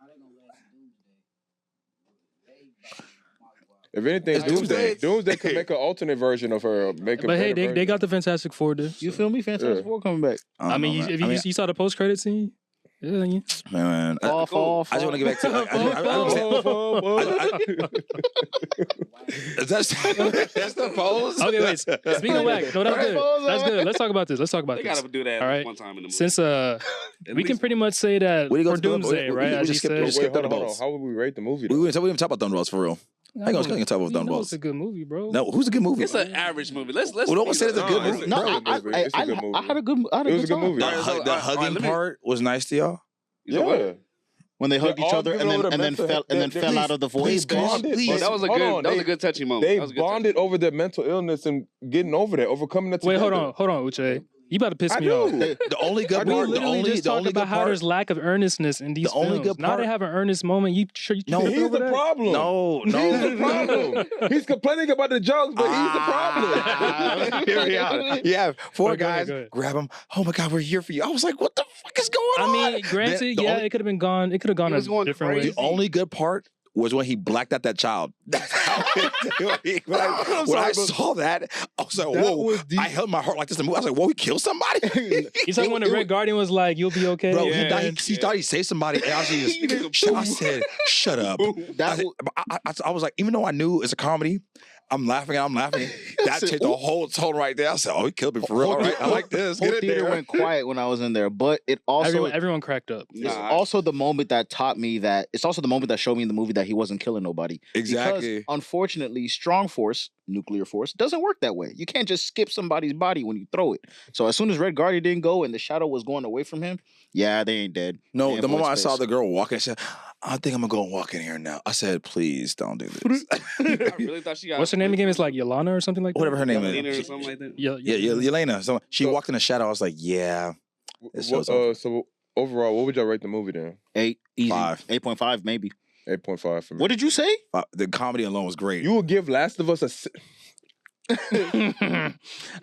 If anything, It's Doomsday. Doomsday could make an alternate version of her. Make a But hey, better they got version. the Fantastic Four. Dude. You feel me? Fantastic Yeah. Four coming back. I mean, don't know, if man. you saw the post credit scene, yeah, yeah. Man, I Off. just want to get back to... That's the pose? Okay, wait. Speaking of whack, no, that's good. That's good. Let's talk about this. Let's talk about They this. gotta do that All right. one time in the movie. Since At we can least- pretty much say that We for didn't go to Doomsday, we- right? we As just you skipped- we said, just Wait, hold on. Thunderbolts. How would we rate the movie? We though? didn't talk about Thunderbolts for real. I ain't gonna talk about you know Thunderbolts. it's a good movie, bro. No, who's a good movie? It's an average movie. Let's. Well, no one be said it's a honest. good movie. No, It's a I good movie. It's a good movie. I had a good It was a good time. movie. The, All right, so, the all right, hugging let me- part was nice to y'all. You said what? Yeah. When they hugged They're each all other giving over and then their fell mental- out of the void. please, guys. God, please. But That was a hold good. on, That was they- a good touchy moment. They That was a good bonded over their mental illness and getting over that, overcoming that. Wait, together. hold on, Uche. You about to piss I me do. off. The only good We part, the literally only, just the talked only about good how part. there's lack of earnestness in these The only films. good Now they part- have an earnest moment. You sure you No. tripping He's over the that? problem. No, He's the no. problem. He's complaining about the jokes, but he's the problem. Hear me out. Yeah, four Go ahead, guys go ahead. grab him. Oh my God, we're here for you. I was like, what the fuck is going I on? mean, granted, The yeah, only- it could have been gone. It could have gone It a was going different way. crazy. The only good part was when he blacked out that child. That's how when I saw that, I was like, whoa. I held my heart like this. I was like, whoa, he killed somebody? You talking when the Red Guardian was like, "You'll be okay." Bro, Yeah. he thought he saved somebody. And I said, shut up. I was like, even though I knew it's a comedy, I'm laughing. That changed the whole tone right there. I said, oh, he killed me for real. All right, I like this. Whole Get in theater there. went quiet when I was in there, but it also Everyone cracked up. it's also the moment that taught me that it's also the moment that showed me in the movie that he wasn't killing nobody. Exactly. Because unfortunately, strong force, nuclear force, doesn't work that way. You can't just skip somebody's body when you throw it. So as soon as Red Guardian didn't go and the shadow was going away from him, yeah, they ain't dead. No, They in the moment I void saw space. the girl walking, I said, I think I'm gonna go and walk in here now. I said, please don't do this. I really thought she got. What's her name again? It's like Yolana or something like that. Whatever her name Yelena is. or something like that. Yeah, Yeah, Yelena. So she walked in the shadow. I was like, yeah. So overall, what would y'all rate the movie then? 8, easy. 5. 8.5 maybe. 8.5 for me. What did you say? The comedy alone was great. You will give Last of Us a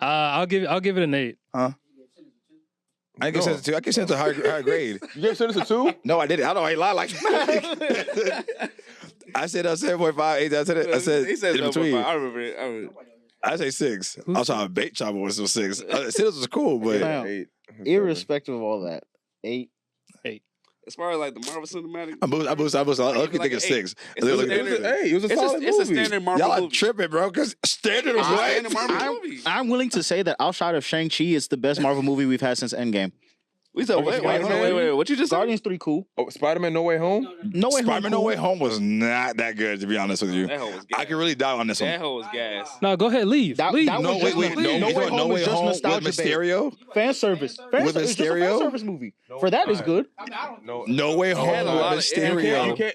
I'll give it an 8. I can send it to. I can send it to higher grade. You gave Sinister 2? No, I didn't. I don't. I lie like. I said 7.5, 8. I said it. I said he said in between. I remember it. I say 6. I was trying to bait chopper was still 6. Sinners was cool, but Fam, 8. Irrespective of all that, 8. As far as like the Marvel Cinematic, I boost. I look like at 6. It's a It was It was a solid it's a movie. standard Marvel Y'all are movie. tripping, bro. Because standard was It's a what? standard Marvel movie. I'm willing to say that outside of Shang-Chi, it's the best Marvel movie we've had since Endgame. We said, wait, Spider-Man? what you just said? Guardians 3 cool. Oh, Spider-Man No Way Home? No Way Home Spider-Man No cool. Way Home was not that good, to be honest with you. That hoe was gas. I can really die on this That one. hoe was gas. No, go ahead, leave. That No, was wait, just wait. No Way Home is just with nostalgia based. Mysterio? Fan service. With It's just a fan Mysterio? service movie. For that is good. No. No Way Home had a lot with of- Mysterio.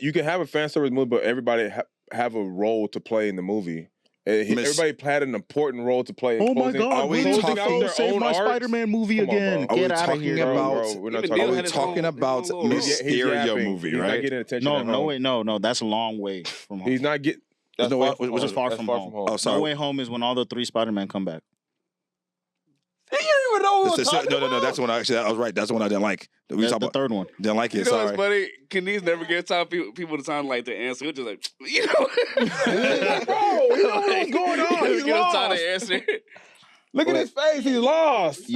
You can have a fan service movie, but everybody have a role to play in the movie. Everybody had an important role to play. In Oh my closing- God! are we Will talking- Dafoe their saved own my arcs? Spider-Man movie Come on, again. bro. Are we Get out of talking here. about- Bro, we're not Even talking Neil Are we had his talking own- about his own little- Mysterio yapping. movie, He's not right? getting attention. No, at no home. way, no. That's a long way from home. He's not getting. That's No way- far from which is home. far That's from far home. from home. Oh, No sorry. Way Home is when all the 3 Spider-Men come back. You don't even know what we're talking No. about? That's the one. Actually, I was right. That's the one I didn't like. We That's talked the about. third one. Didn't like You it. know what's Sorry. funny? Kenny's never give people the time like to answer. We're just like, you know. Bro, you know what's going on. He's Give us time lost. to answer. Look at his face. He's lost.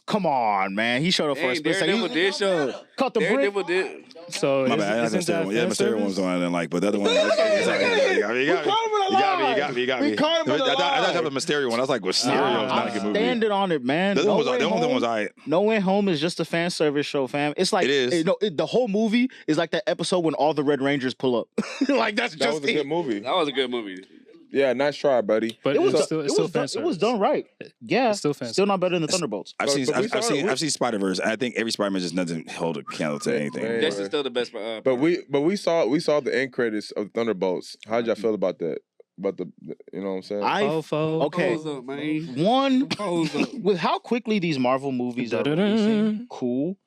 Come on, man. He showed up for a Dang, split second. Daredevil did show. Cut the brick. Daredevil did. So My bad. isn't Mysterio that one. Yeah, fan Mysterio one was service? the one I didn't like, but the other one. You got me. We caught him in a I lie. thought the Mysterio one. I was like, Mysterio is not a good I'm movie. standing on it, man. The other one was Way the other one was Home- alright. No Way Home is just a fan service show, fam. It's like It is. the whole movie is like that episode when all the Red Rangers pull up. Like that's That just was a it. good movie. That was a good movie. Yeah, nice try, buddy. But It was it's still it fan was done, service. it was done right. Yeah, It's still fan still not better than the Thunderbolts. I've seen But we saw it. I've seen Spider-Verse. I think every Spider-Man just doesn't hold a candle to anything. Man. This is still the best. But we saw the end credits of Thunderbolts. How'd y'all feel about that? About the you know what I'm saying? Okay. Hold up, man. One Hold up. with how quickly these Marvel movies are releasing, cool.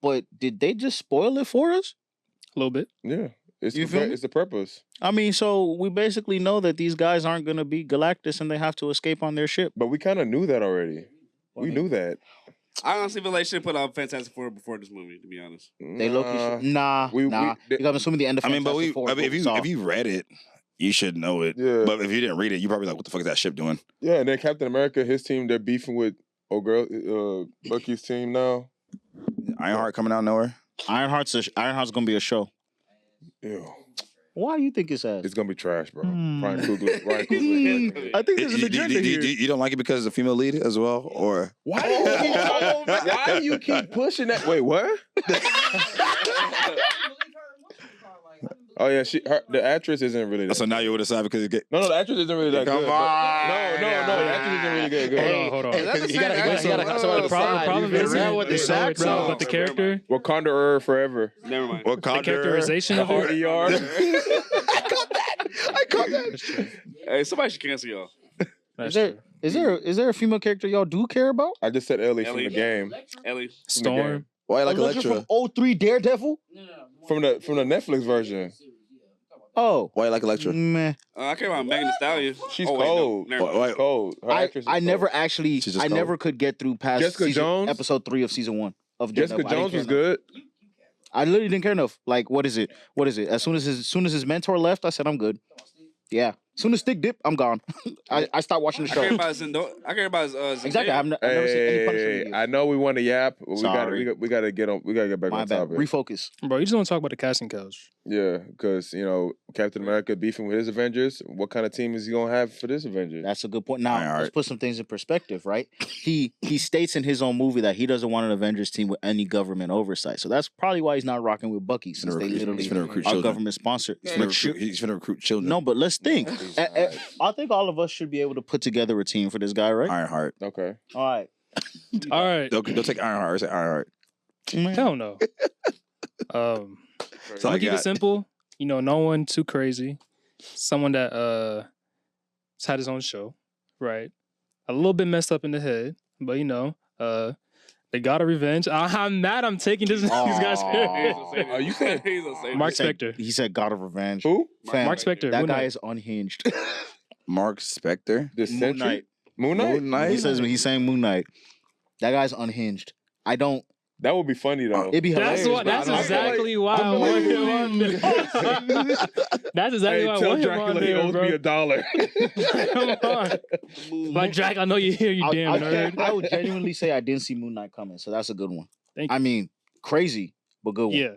But did they just spoil it for us? A little bit. Yeah. It's You feel me? it's the purpose. I mean, so we basically know that these guys aren't gonna be Galactus and they have to escape on their ship. But we kind of knew that already. We knew that. I honestly feel like they should put out Fantastic Four before this movie, to be honest. They nah. Because I'm assuming the end of I mean, but Fantastic Four if you read it, you should know it. Yeah. But if you didn't read it, you probably like, what the fuck is that ship doing? Yeah, and then Captain America, his team, they're beefing with Bucky's team now. Ironheart coming out nowhere. Ironheart's gonna be a show. Ew. Why do you think it's ass? It's gonna be trash, bro. Hmm. Ryan Coogler. I think there's an agenda here. You don't like it because of the female lead as well, or Why do you keep pushing that? Wait, what? Oh yeah, the actress isn't really that. so now you're with the side because you get. No, the actress isn't really that Come good. on. No, the actress isn't really good. Hold on. Is that the You same gotta- actor? you gotta- So the problem is Yeah, what the sack bro, song. but the character, Wakanda forever. Never mind. What the characterization of it. R-E-R. I caught that. Hey, somebody should cancel y'all. That's Is true. there a female character y'all do care about? I just said Ellie from Ellie. the game. Ellie. Storm. Why like Electra Electra? from 03 Daredevil? From the Netflix version. Oh, Why like Electra? meh. I care about Megan Thee Stallion. She's Oh, wait, no. cold. Never mind. Why- Cold. Her actress is I cold. never actually, She's just I cold. never could get through past Jessica Jones? episode 3 of season 1. of Jessica Daredevil. Jones was good. I literally didn't care enough. Like, what is it? As soon as his mentor left, I said I'm good. Yeah. As soon as Stick Dip, I'm gone. I stopped watching the I care show. about I care about Zendaya. Exactly. I've never seen any Punisher Hey, videos. I know we want to yap. But Sorry. we gotta get on. We gotta get back My on bad. topic. Refocus. Bro, you just want to talk about the casting couch. Yeah, because Captain America beefing with his Avengers. What kind of team is he gonna have for this Avengers? That's a good point. Now, Ironheart. let's put some things in perspective, right? He states in his own movie that he doesn't want an Avengers team with any government oversight. So that's probably why he's not rocking with Bucky, since they literally He's gonna recruit are children. government sponsored. He's gonna recruit children. No, but let's think. He's I think all of us should be able to put together a team for this guy, right? Ironheart. Okay. All right. All right. They'll take Ironheart. Say Ironheart. Hell no. So I'm I gonna keep it got. simple. No one too crazy. Someone that has had his own show, right? A little bit messed up in the head, but they got a revenge. I'm mad. I'm taking these guys. Aw. Are you saying He's a savior. Mark He said- Spector. He said God of Revenge. who? Fam, Mark Spector. That Moon guy Knight. is unhinged. Mark Spector. The Moon Sentry? Knight. Moon Knight? Moon Knight. He says he's saying Moon Knight. That guy's unhinged. I don't. That would be funny though. It'd be hilarious. That's what. but I That's don't- exactly why I want him on there. That's exactly Hey, why I tell want him Dracula on he there, owes bro. me $1. Come on. Like Jack, I know you're here, you damn nerd. I would genuinely say I didn't see Moon Knight coming, so that's a good one. Thank I you. mean, crazy, but good one. Yeah,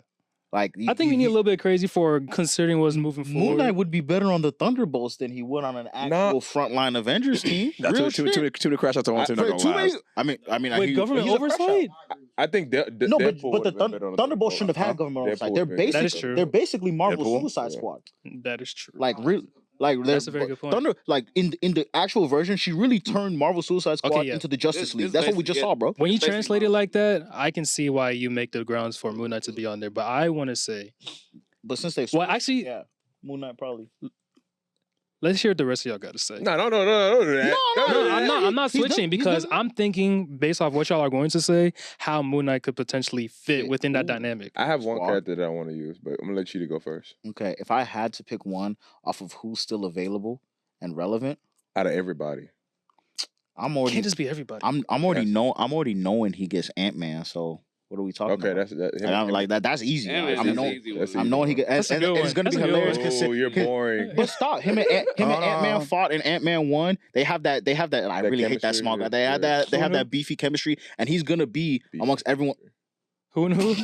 Like I think we need a little bit crazy for considering what's moving forward. Moon Knight would be better on the Thunderbolts than he would on an actual frontline Avengers team. That's Real too shit. many crash outs on one team. Not For gonna too last. many- I mean, with government oversight. I think No, Deadpool but would've the been better on Thunderbolts shouldn't have had Huh? government oversight. Deadpool They're would've been- That is basically true. they're basically Marvel Deadpool? Suicide Yeah. Squad. That is true. Like real. Like That's a very good point. Thunder, like in the actual version, she really turned Marvel Suicide Squad yeah. into the Justice It's League. That's what we just basically- saw, bro. When you Basically translate it like that, I can see why you make the grounds for Moon Knight to be on there. But I want to say, But since they well, actually, yeah, Moon Knight probably. let's hear what the rest of y'all got to say. No, don't do that. No, I'm not He's switching done- he's because done- I'm thinking based off what y'all are going to say, how Moon Knight could potentially fit Fit. within that Ooh. dynamic. I have one Squad. character that I want to use, but I'm gonna let you to go first. Okay, if I had to pick one off of who's still available and relevant, Out of everybody. I'm already Can't just be everybody. I'm already knowing he gets Ant-Man. So what are we talking Okay, about? that's And I'm like that. That's easy. Ant-Man's I'm easy. knowing. That's I'm knowing he gets. That's a good It's one. gonna be That's a good hilarious. one. 'cause Oh, you're boring. But stop him and Ant-Man Oh. fought and Ant-Man won. They have that. I That really hate that chemistry, small guy. They yeah. have that. They Who have knew? that beefy chemistry, and he's gonna be amongst everyone. Who and who?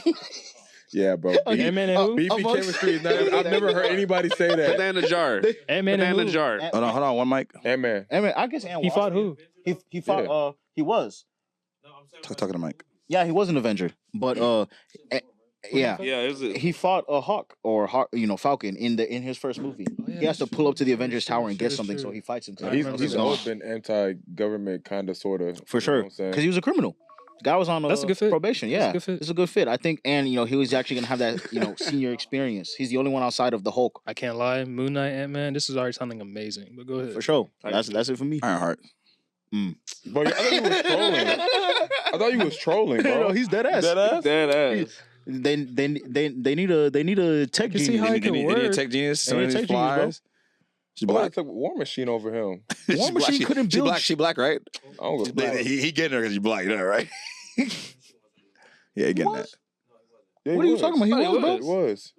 Yeah, bro. Ant-Man and who? Beefy Amongst- chemistry is not. I've never heard anybody say Put that. that in the jar. Ant-Man Put and that in the who? jar. Hold on, one mic. Ant-Man. Ant-Man. I guess Ant. He fought who? He fought. Yeah. He was. Talking to Mike. Yeah, he was an Avenger, but yeah. Yeah, it was a, He fought a Hawk or Falcon in his first movie. He has to pull up to the Avengers Tower and get something, so he fights him. I He's remember that. always been anti-government, kind of, sort of. For sure, because he was a criminal. The guy was on That's a good fit. probation. That's a Yeah, good fit. it's a good fit. I think, and he was actually gonna have that senior experience. He's the only one outside of the Hulk I can't lie. Moon Knight, Ant-Man, this is already sounding amazing. But go ahead. for sure. Like- That's it for me. Ironheart. Bro, I thought you was trolling. I thought you was trolling, bro. He's dead ass. Dead ass? dead ass. They need a tech can see genius. how it could They need a work. tech genius. They need a Somebody tech genius, bro. flies. She's Boy, black. it's a War Machine over him. War Machine couldn't She build black. She black, right? I don't go black. He getting her because you black, you know, right? Yeah, he getting that. Yeah, What are you talking about? He was, bro. It was.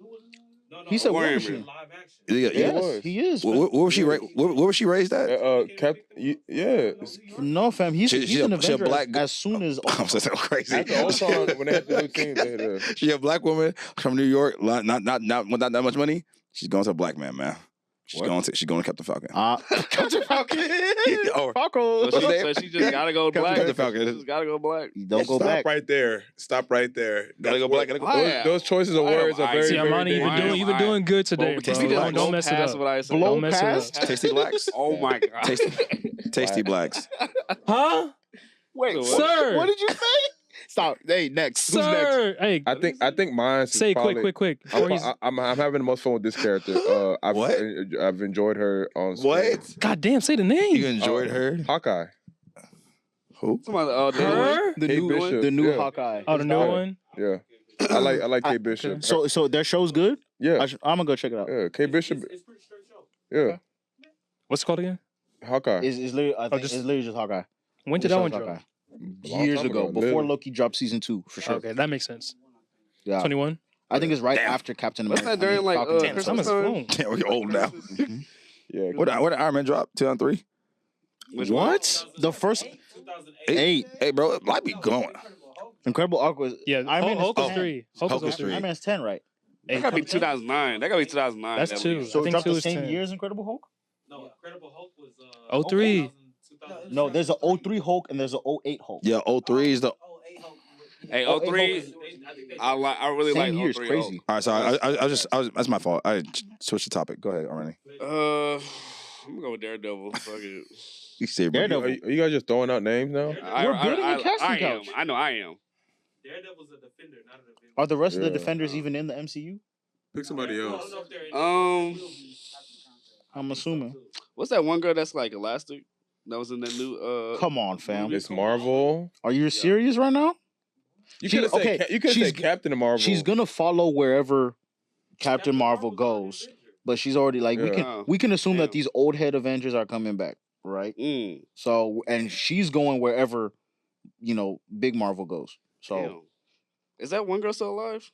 He said War Warhammer. Machine. Yeah, yeah. Yes, was. he is. Where was she? Where was she raised at? Yeah. No, fam. He's She an a Avenger black as soon as. I'm so crazy. After Ultron, when they had the new team, they had a... She a black woman from New York, not that much money. She's going to a black man, man. She's What? going to Captain Falcon. Captain Falcon. Or- Falco. So she just gotta go black. Captain Falcon. She just gotta go black. Don't go Stop back. right there. Stop right there. Gotta go black. Gotta go Why? black. Those choices of Why words am are I- very, See, very Armani, dangerous. you've been doing good today, Well, bro. tasty blacks. Don't mess it Pass up. what I said. Blow Don't mess it past? up. Tasty blacks. Oh my god. Tasty blacks. Huh? Wait, What? Sir. What did you say? Stop. Hey, next. Who's next? Sir. Hey, I think mine is say probably, quick. Before he's... I'm having the most fun with this character. What? I've enjoyed her on screen. What? God damn, say the name. You enjoyed her? Hawkeye. Who? Somebody, Her? The Kate new Bishop, the new yeah. Hawkeye. Oh, the new one? Yeah. I like Kate Bishop. So their show's good. Yeah. I'm gonna go check it out. Yeah. Kate Bishop. Yeah. What's it called again? Hawkeye. It's literally I think just- it's literally just Hawkeye. When did The that one show's drop? Hawkeye. Long years time ago, before literally. Loki dropped season 2 for sure. Okay, that makes sense. Yeah, 21. I think it's right after Captain America. Wasn't that during, like, Falcon and Damn, Winter Christmas someone's time? phone. Damn, we're old now. Mhm. Yeah. What did Iron Man drop? 2003? Which one? What? The first 8. Hey, bro, it might be going. Incredible Hulk was Yeah, Iron Man Hulk is was 10. 3. Hulk Hulk was is 3. Iron Man's 10, right? That gotta be 2009. That gotta be 2009. That's at 2. least. So I it think dropped 2 the is same 10. year as Incredible Hulk? No, Incredible Hulk was 03. 2000. No, there's a 03 Hulk and there's a 08 Hulk. Yeah, 03 is the. Hey, Oh, 03. Hulk is- I really Same like year is 03 crazy. All right, so I was that's my fault. I switched the topic. Go ahead, Armani. I'm gonna go with Daredevil. Fuck it. You say, bro. Daredevil. Are you guys just throwing out names now? We're building a casting I am. couch. I know I am. Daredevil's a defender, not an Avenger. Are the rest of the Yeah. Defenders even in the MCU? Pick somebody I else. don't know if they're in I'm assuming. What's that one girl that's like elastic? That was in that new. Come on, fam. It's Marvel. Are you serious right now? You She- could have said okay, you could have she's- said Captain Marvel. She's gonna follow wherever Captain Marvel goes, but she's already like Yeah. we can assume that Damn. these old head Avengers are coming back, right? So and she's going wherever Big Marvel goes. So Damn. Is that one girl still alive?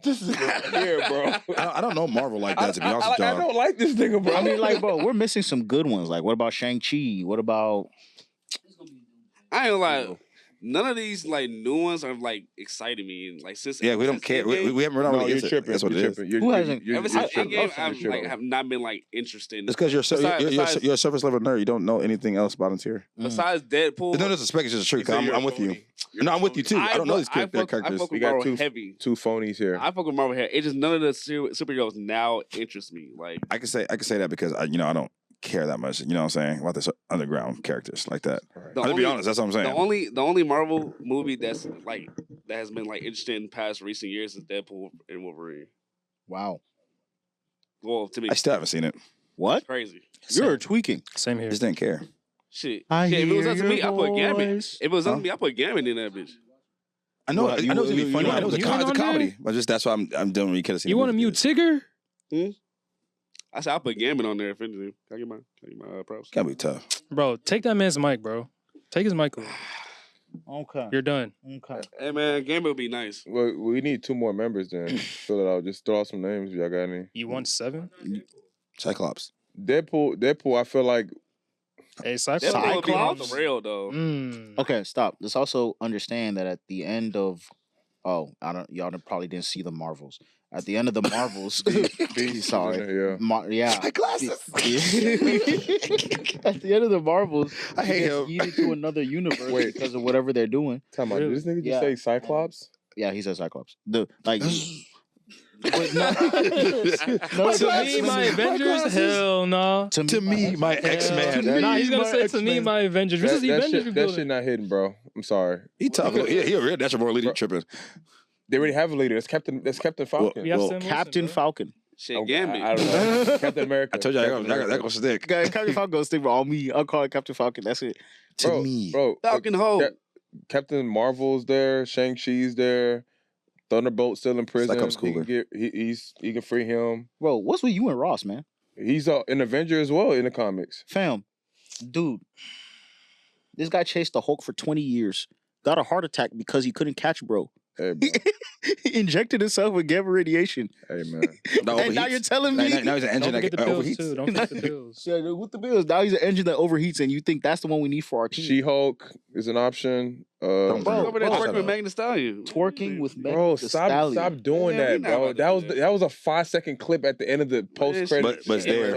This is here, bro. I don't know Marvel like that, to be honest with I y'all. don't like this nigga, bro. I mean, like, bro, we're missing some good ones. Like, what about Shang-Chi? What about I ain't like none of these like new ones are like exciting me. And, like since Yeah, we don't since care. Endgame, We're not No, really you're into it. tripping. That's what you're it is. tripping. You're, Who hasn't- You're, ever you're since tripping. Endgame, You're I've tripping. have not been like interested. It's because Besides- you're a surface level nerd. You don't know anything else about Interior. Besides Deadpool. No, it's just the truth. You say I'm you're with you. phony. No, I'm with you too. I don't know these I fuck characters. with We got Marvel two- heavy. Two phonies here. I fuck with Marvel heavy. It's just none of the superheroes now interest me. Like I can say that because I don't care that much. You know what I'm saying about the underground characters like that. the To be only- honest, that's what I'm saying. The only Marvel movie that has been like interesting in past recent years is Deadpool and Wolverine. wow? Well, to me, I still haven't seen it. What? crazy. You're tweaking. Same here. Just didn't care. Shit. I Shit, if it was hear up to me, I your put Gambit. voice. If it was up to me, I put Gambit in that bitch. I know. What, I know it's gonna be funny. I know it's you a want on comedy, there? but just that's why I'm doing. You could have seen. You the want to movie. mute Tigger? I said I put Gambit on there if anything. Can I get my props? Gotta be tough. Bro, take that man's mic, bro. Take his mic away. Okay. You're done. Okay. Hey man, Gambit would be nice. Well, we need 2 more members then. Fill it out. Just throw out some names if y'all got any. You want 7? Cyclops. Deadpool, I feel like Hey, Cyclops. Deadpool would be off Cyclops? the rail though. Okay, stop. Let's also understand that at the end of y'all probably didn't see the Marvels. At the end of the Marvels, sorry. Yeah. Yeah. My glasses. At the end of the Marvels, I hate he gets him. yeeted to another universe Wait. because of whatever they're doing. Time out. Really? Did this nigga just Yeah. say Cyclops? Yeah, he says Cyclops. But no, To me, my Avengers? Hell no. To me, my X-Man. That- Nah, he's gonna my say to me, X-Men. my Avengers. This is the Avengers you're that building. shit not hidden, bro. I'm sorry. He tough. He a real natural born leader. Tripping. They already have a leader. That's Captain Falcon. We have Well, Sam Wilson, Captain bro. Falcon. Shit, I Gambit. don't know. Captain America. I told you Captain that America. gonna stick. Guys, Captain Falcon goes stick with all me. I'll call it Captain Falcon. That's it. To me, Bro, Falcon Ho. Captain Marvel's there. Shang-Chi's there. Thunderbolt's still in prison. Cyclops cooler. He can free him. Bro, what's with you and Ross, man? He's an Avenger as well in the comics. Fam, dude, this guy chased the Hulk for 20 years. Got a heart attack because he couldn't catch bro. Hey, bro. He injected himself with gamma radiation. Hey, man. No, And now overheats. you're telling me? Now he's an engine Don't that forget the pills overheats. too. Don't forget the pills. Yeah, with the bills. Now he's an engine that overheats, and you think that's the one we need for our team. She-Hulk is an option. Bro, He's over there bro, twerking shut with up. Megan Thee Stallion. Twerking with Megan Bro, Thee stop Stallion. doing Yeah, we that, not bro. about to do that. That was a 5-second clip at the end of the post-credit. But it's there.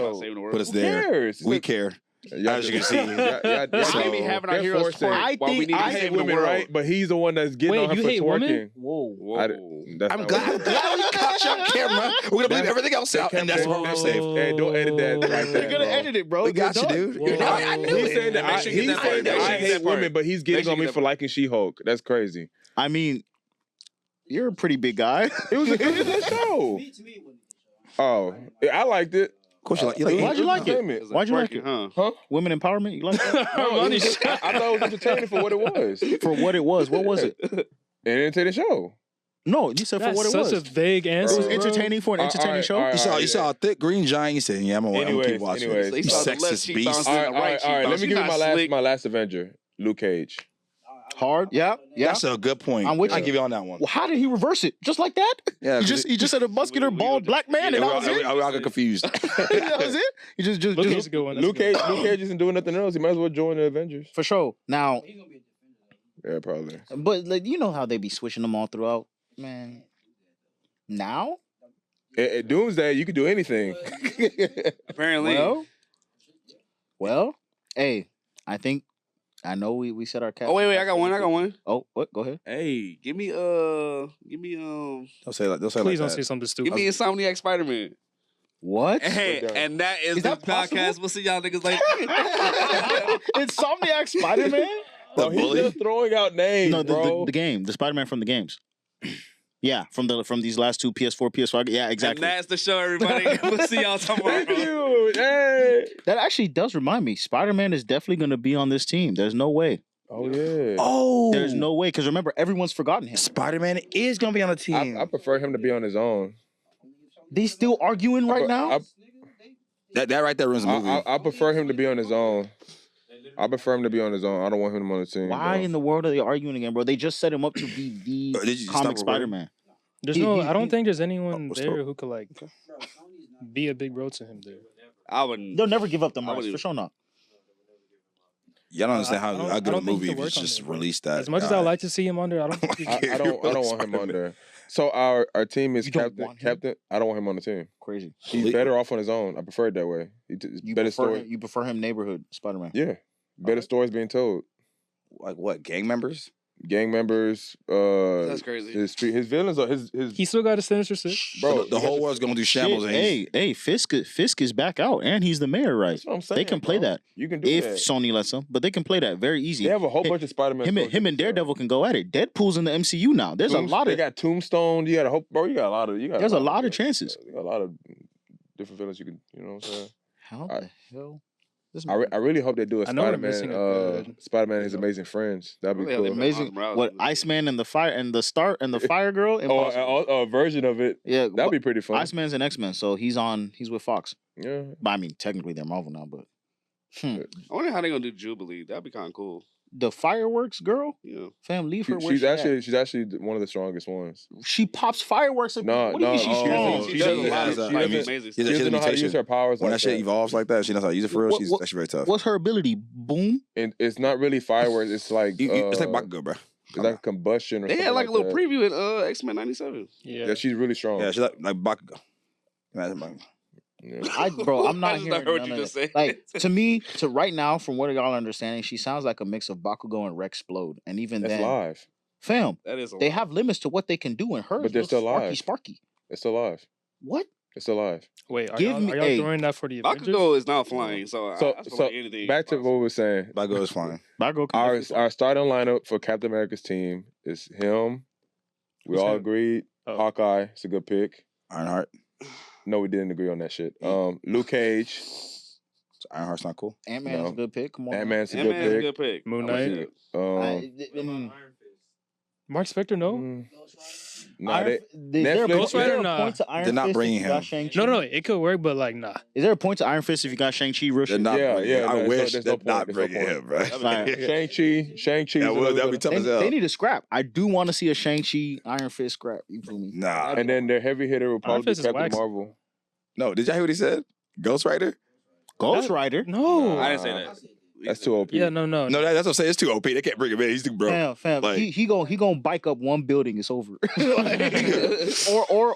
But it's Who there. cares? We care. As you can see. Why we be having our they're heroes forcing- twerk while we need to I save hate the women, world? right? But he's the one that's getting Wait, on her you for hate twerking. women? Whoa. Whoa. That's I'm not glad we caught you on camera. We're gonna leave everything else out, and that's what we're gonna save. Hey, don't edit that like that. They're gonna bro. edit it, bro. We got you, You're done. dude. Whoa. I knew He's it. saying that Make I, sure you he's get that saying part. that Make sure I you get hate that part. women, but he's getting Make sure on you me get for that liking She-Hulk. That's crazy. I mean, you're a pretty big guy. It was a good show. Oh, I liked it. Of course, you like Why'd you like it? entertainment. Why'd you like it? Huh? Women empowerment? You like that? No, it was- I thought it was entertaining for what it was. For what it was. What was it? An entertaining show. No, you said That's for what it such was. a vague It answer. was bro. entertaining for an entertaining show. You saw a thick green giant. You said, "Yeah, I'm gonna keep watching." anyways. So he You saw the left sexist cheek beast. bounce All and right, the all right right, cheek all right. bounce. Let me She's give you not slick. my last Avenger, Luke Cage. Hard. Yeah. Yeah. That's a good point. I'm with I you. give you on that one. Well, how did he reverse it? Just like that? Yeah, He just said a muscular, bald black man, and that was it. I got confused. That was it. He just Luke Cage is a good one. That's a Luke good Cage, one. Luke Cage isn't doing nothing else. He might as well join the Avengers. for sure. Now, Yeah, probably. but like you know how they be switching them all throughout, man. Now, At Doomsday, you could do anything. Apparently. well, hey, I know we said our cat. Oh wait, I got one. Oh, what? Go ahead. Hey, give me Don't say like Please like don't that. say something give stupid. me Insomniac Spider-Man. What? Hey, down. and that is Is this that possible? podcast. We'll see y'all niggas later. Insomniac Spider Man? Bro, The he's bully? just throwing out names, No, bro. the game, the Spider Man from the games. Yeah, from these last two PS4, PS5. Yeah, And exactly. that's the show, everybody. We'll see y'all tomorrow. Thank you. Hey. That actually does remind me. Spider Man is definitely going to be on this team. There's no way. Oh yeah. Oh, There's no way because remember, everyone's forgotten him. Spider-Man is gonna be on the team. I prefer him to be on his own. They still arguing right now. that right there ruins the movie. I prefer him to be on his own. I prefer him to be on his own. I don't want him on the team. Why bro. in the world are they arguing again, bro? They just set him up to be Did the you stop comic recording? Spider Man. There's He- no. he- I don't he- think there's anyone what's there up? who could like be a big bro to him there. I wouldn't. They'll never give up the I rights wouldn't- for sure not. Y'all don't understand I don't- how I good a don't think movie he if could it's work on just it, bro. released that. As much as I like to see him under, I don't think he I can. don't want him on there. So our team is You don't captain. want him? Captain. I don't want him on the team. Crazy. He's better off on his own. I prefer it that way. You Better prefer story. him, you prefer him neighborhood Spider Man. Yeah. Better stories being told. Like what? Gang members? Gang members. That's crazy. His villains are his. He still got a Sinister Six. Bro, The whole world's going through shambles. And he's- Hey, Fisk is back out and he's the mayor, right? That's what I'm saying. They can play bro. that You can do if that. Sony lets them, but they can play that very easy. They have a whole bunch of Spider-Man. Him and Daredevil can go at it. Deadpool's in the MCU now. There's a lot They of got Tombstone. You got a whole. Bro, you got a lot of. There's a lot of chances. You got a lot of different villains. You can. You know what I'm saying? How I- the hell? This I really hope they do a I know we're Spider-Man. missing a good- Spider-Man and His Amazing Friends. That'd be Really cool. have amazing. Miles What Morales. Iceman and the Fire and the Fire Girl? Impossible. A version of it. Yeah, That'd be pretty fun. Iceman's an X-Men, so he's with Fox. Yeah. But I mean, technically they're Marvel now, but I wonder how they gonna do Jubilee. That'd be kind of cool. the fireworks girl, Yeah. fam, leave her where She's she at. actually one of the strongest ones. She pops fireworks. No, what do you mean no, she's oh, strong? she She doesn't- does a lot of she like, doesn't- amazing She She stuff. doesn't know how to use limitation. her powers When like that shit evolves like that, she knows how to use it for real. She's What- actually very tough. What's her ability? Boom. And it's not really fireworks. It's like It's like Bakugo, bro. it's like combustion. Or They had something like a little that. preview in X-Men '97. Yeah. Yeah, she's really strong. Yeah, she's like Bakugo. Imagine Bakugo. Yeah. I'm not I just hearing heard none you of just that. say. Like to right now, from what y'all are understanding, she sounds like a mix of Bakugo and Rexplode. And even That's then, live. fam, That is. they have limits to what they can do in her. But they're still live. Sparky. It's still live. What? It's still live. Wait, are Give y'all, me are y'all a- throwing that for the Avengers? Bakugo is not flying, so So I feel so like anything. back to is what we were saying. Bakugo is fine. Bakugo can Our definitely- our starting lineup for Captain America's team is him. We Who's all him? agreed. Oh. Hawkeye, it's a good pick. Ironheart. No, we didn't agree on that shit. Luke Cage, Ironheart's not cool. Ant-Man's No. a good pick. Come on. Ant-Man's a Ant-Man's a good good pick. Moon I would Knight. say pick. that. Mark Spector, no? Nah, Is there a Netflix- point, is there a Nah. point to Iron They're not Fist bringing if you got him. Shang-Chi? No, it could work, but like, nah. Is there a point to Iron Fist if you got Shang-Chi real They're shit? not Yeah, bringing yeah, him. no, I there's wish no they're point, not there's no bringing point. him, bro. Fine. Shang-Chi. That would be tough as hell. They need a scrap. I do want to see a Shang-Chi Iron Fist scrap. You feel me? Nah. And then their heavy hitter will probably be Fist is Captain wax. Marvel. No, did y'all hear what he said? Ghost Rider? Ghost Rider. No. I didn't say that. That's too OP. Yeah, no. No, that's what I'm saying. It's too OP. They can't bring him in. He's too broke. Fam, Like- he gonna bike up one building. It's over.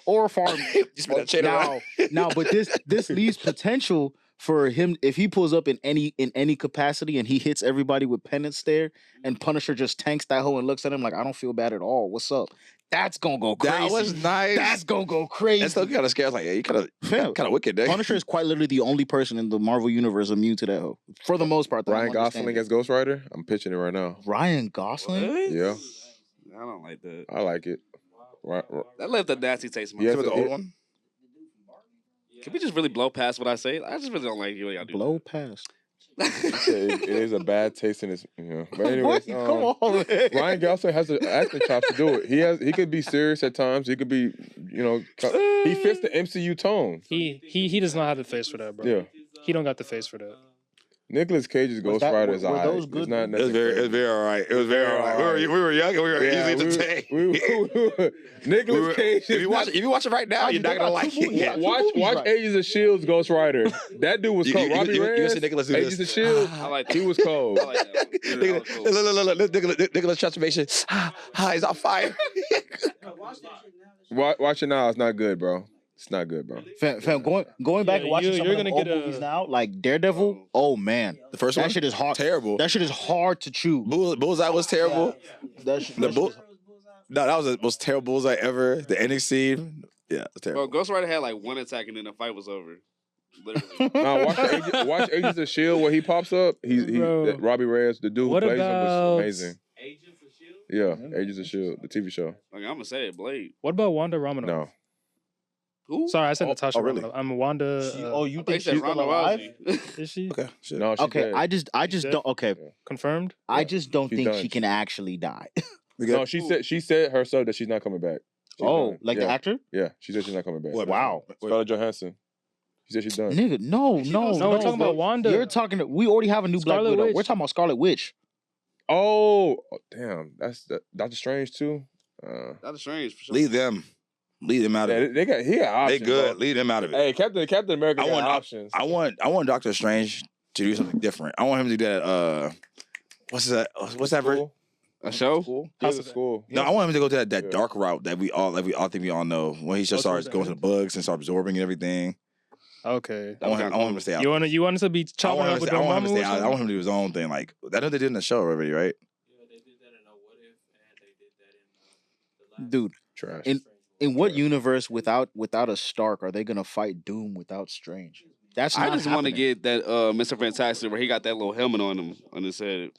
or farm. Just spin that chain around. Now, but this leaves potential for him if he pulls up in any capacity and he hits everybody with penance there, and Punisher just tanks that hoe and looks at him like, I don't feel bad at all. What's up? That's gonna go crazy. That was nice. That's gonna go crazy. That's still kind of scary. I was like, yeah, you Fam, kind of wicked, eh? Punisher is quite literally the only person in the Marvel universe immune to that hoe. For the most part. that Ryan I'm Gosling understanding. as Ghost Rider. I'm pitching it right now. Ryan Gosling? What? Yeah. I don't like that. I like it. Right. That left a nasty taste in my Yeah, mouth. Remember the old it- one? Can we just really blow past what I say? I just really don't like the way y'all do. Blow past. It is a bad taste in his. But anyways, Come on, man. Ryan Gosling has the acting chops to do it. He could be serious at times. He could be, he fits the MCU tone. He does not have the face for that, bro. Yeah. He don't got the face for that. Nicolas Cage's Ghost that- Rider were- is were alright. those good It's not movies? It was nothing very, crazy. very all right. It was very all right. We were young and we were Yeah, easily entertained. Nicolas Cage. If you watch it right now, you're not gonna like it. Watch Agents of Shield's Ghost Rider. That dude was cold. Robbie you Reyes. see Nicolas do Agents this. of Shield. I like that. He was cold. I like that. One. Look, Nicholas transformation. He's on fire. Watch it now. It's not good, bro. It's not good, bro. Fam, going back and watching some you're of them gonna old get movies now, like Daredevil. Oh man, The first that one, shit is hard. terrible. That shit is hard to chew. Bullseye was terrible. That shit, The that bull, shit is- no, that was the most terrible Bullseye ever. The ending scene, yeah, it was Bro, terrible. Ghost Rider had like one attack and then the fight was over. Literally. No, watch Agents of Shield where he pops up. Bro. That Robbie Reyes, the dude who What plays him, about- was amazing. Agents of Shield. Yeah, Agents of Shield, the TV show. Like, I'm gonna say it, Blade. What about Wanda Romanoff? No, Who? Sorry, I said Natasha really? Romanoff. I'm Wanda. oh, you I think think she's still alive? Is she Okay, shit. no, she Okay, dead. I just dead? don't. Okay, confirmed? I just don't she's think done. she can actually die. We got- No, she said herself that she's not coming back. She's Oh, done. like yeah. the actor? Yeah, she said she's not coming back. What, Wow. wait, Scarlett Johansson. She said she's done. Nigga, no, No, we're talking bro. about Wanda. You're talking. We already have a new Black Scarlet Widow. Witch. We're talking about Scarlet Witch. Oh, damn. That's Doctor Strange too. That's strange. For sure. leave them out of Yeah, it. they got he got They options. good. Bro. Leave them out of it. Hey, Captain America I got want- options. I want Doctor Strange to do something different. I want him to do that. What's that? What's that version? School? A show? School? House of School. No, I want him to go to that Yeah. dark route that we all think we all know. When he just starts going to the bugs and start absorbing and everything. Okay. I want him to stay out. You want us to be I chopping want up him with to stay- I want him to Dormammu stay or out. I something? want him to do his own thing. Like I know they did in the show already, right? Yeah, they did that in What If, and they did that in the last. Dude, Trash. in what universe without a Stark are they gonna fight Doom without Strange? That's I not just want to happening. get that Mr. Fantastic where he got that little helmet on him on his head.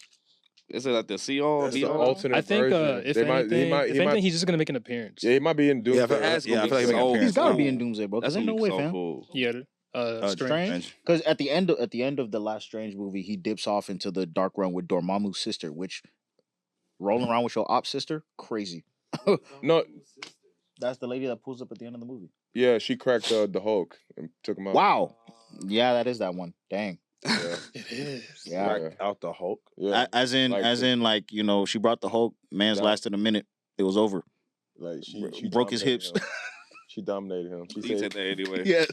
Is it like the see all? That's be the all? alternate I think version. if They might- anything, he might- he's just gonna make an appearance. Yeah, he might be in Doom. Yeah, I feel like That's gonna he be make an so appearance. He's gotta cool. be in Doomsday, bro. That's Because gonna ain't be no way, so fam. cool. Yeah. Strange. Because at the end of the last Strange movie, he dips off into the dark realm with Dormammu's sister, which rolling around with your op sister, crazy. No, That's the lady that pulls up at the end of the movie. yeah, she cracked the Hulk and took him out. Wow. Yeah, that is that one. Dang. Yeah, It is. Yeah. yeah, Out the Hulk. yeah. As in, Like you know, she brought the Hulk. Man's Yeah. lasted a minute. It was over. Like she Broke his dominated hips. him. She dominated him. She He said, said that anyway. Yes.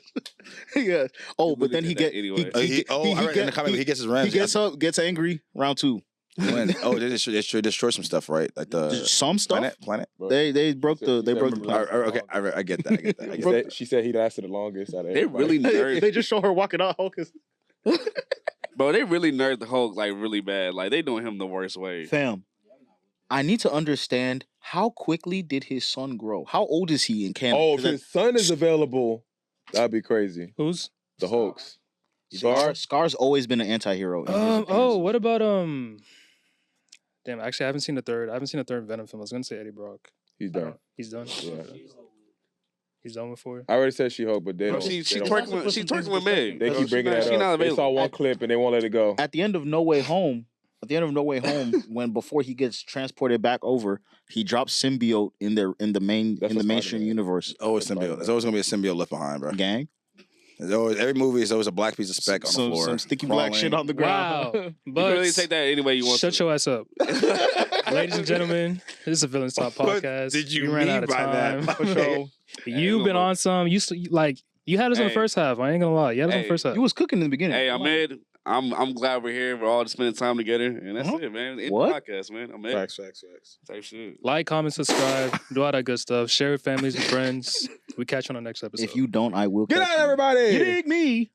yes. Oh, but then he did that get anyway. I read in the comment he gets his he Ramsey. gets up, gets angry. Round 2. When, they destroy some stuff, right? Like the Some stuff. planet. Bro, They broke She said- the she said plan. remember- Okay, I get that. I get that. I She get that. said, she said he lasted the longest out of They everybody. really nerd. They just show her walking out. Hulk is Bro, they really nerd the Hulk like really bad. Like they doing him the worst way. fam. I need to understand how quickly did his son grow? How old is he in canon? Oh, if 'Cause his son is available, that'd be crazy. Who's? The Hulks. Scar's always been an anti-hero. What about Damn, actually, I haven't seen the third. I haven't seen the third Venom film. I was gonna say Eddie Brock. He's done. He's done. Yeah. He's done before. I already said She-Hulk, but they Bro, don't. she they don't- twerking with Meg. They keep bringing that She not up. They saw available. one clip and they won't let it go. At the end of No Way Home, when before he gets transported back over, he drops symbiote in the That's what mainstream Spider-Man. universe. Always symbiote. There's always gonna be a symbiote left behind, bro. Gang, There's always, every movie is always a black piece of speck on the floor. some sticky black shit on the ground. Wow. You can But really take that any way you want. shut to. your ass up. Ladies and gentlemen, this is a Villains Talk What podcast. did you We ran mean out of by time. that? For sure. You've been on some. You had us in the Hey. first half. I ain't gonna lie. You had us in the Hey. first half. You was cooking in the beginning. Hey, Ahmed, I'm glad we're here. We're all spending time together, and that's Huh? it, man. In What? the podcast, man. Ahmed, Facts. type shit. Like, comment, subscribe, do all that good stuff. Share with families and friends. We catch you on the next episode. If you don't, I will. Get catch out, you. everybody! You dig me?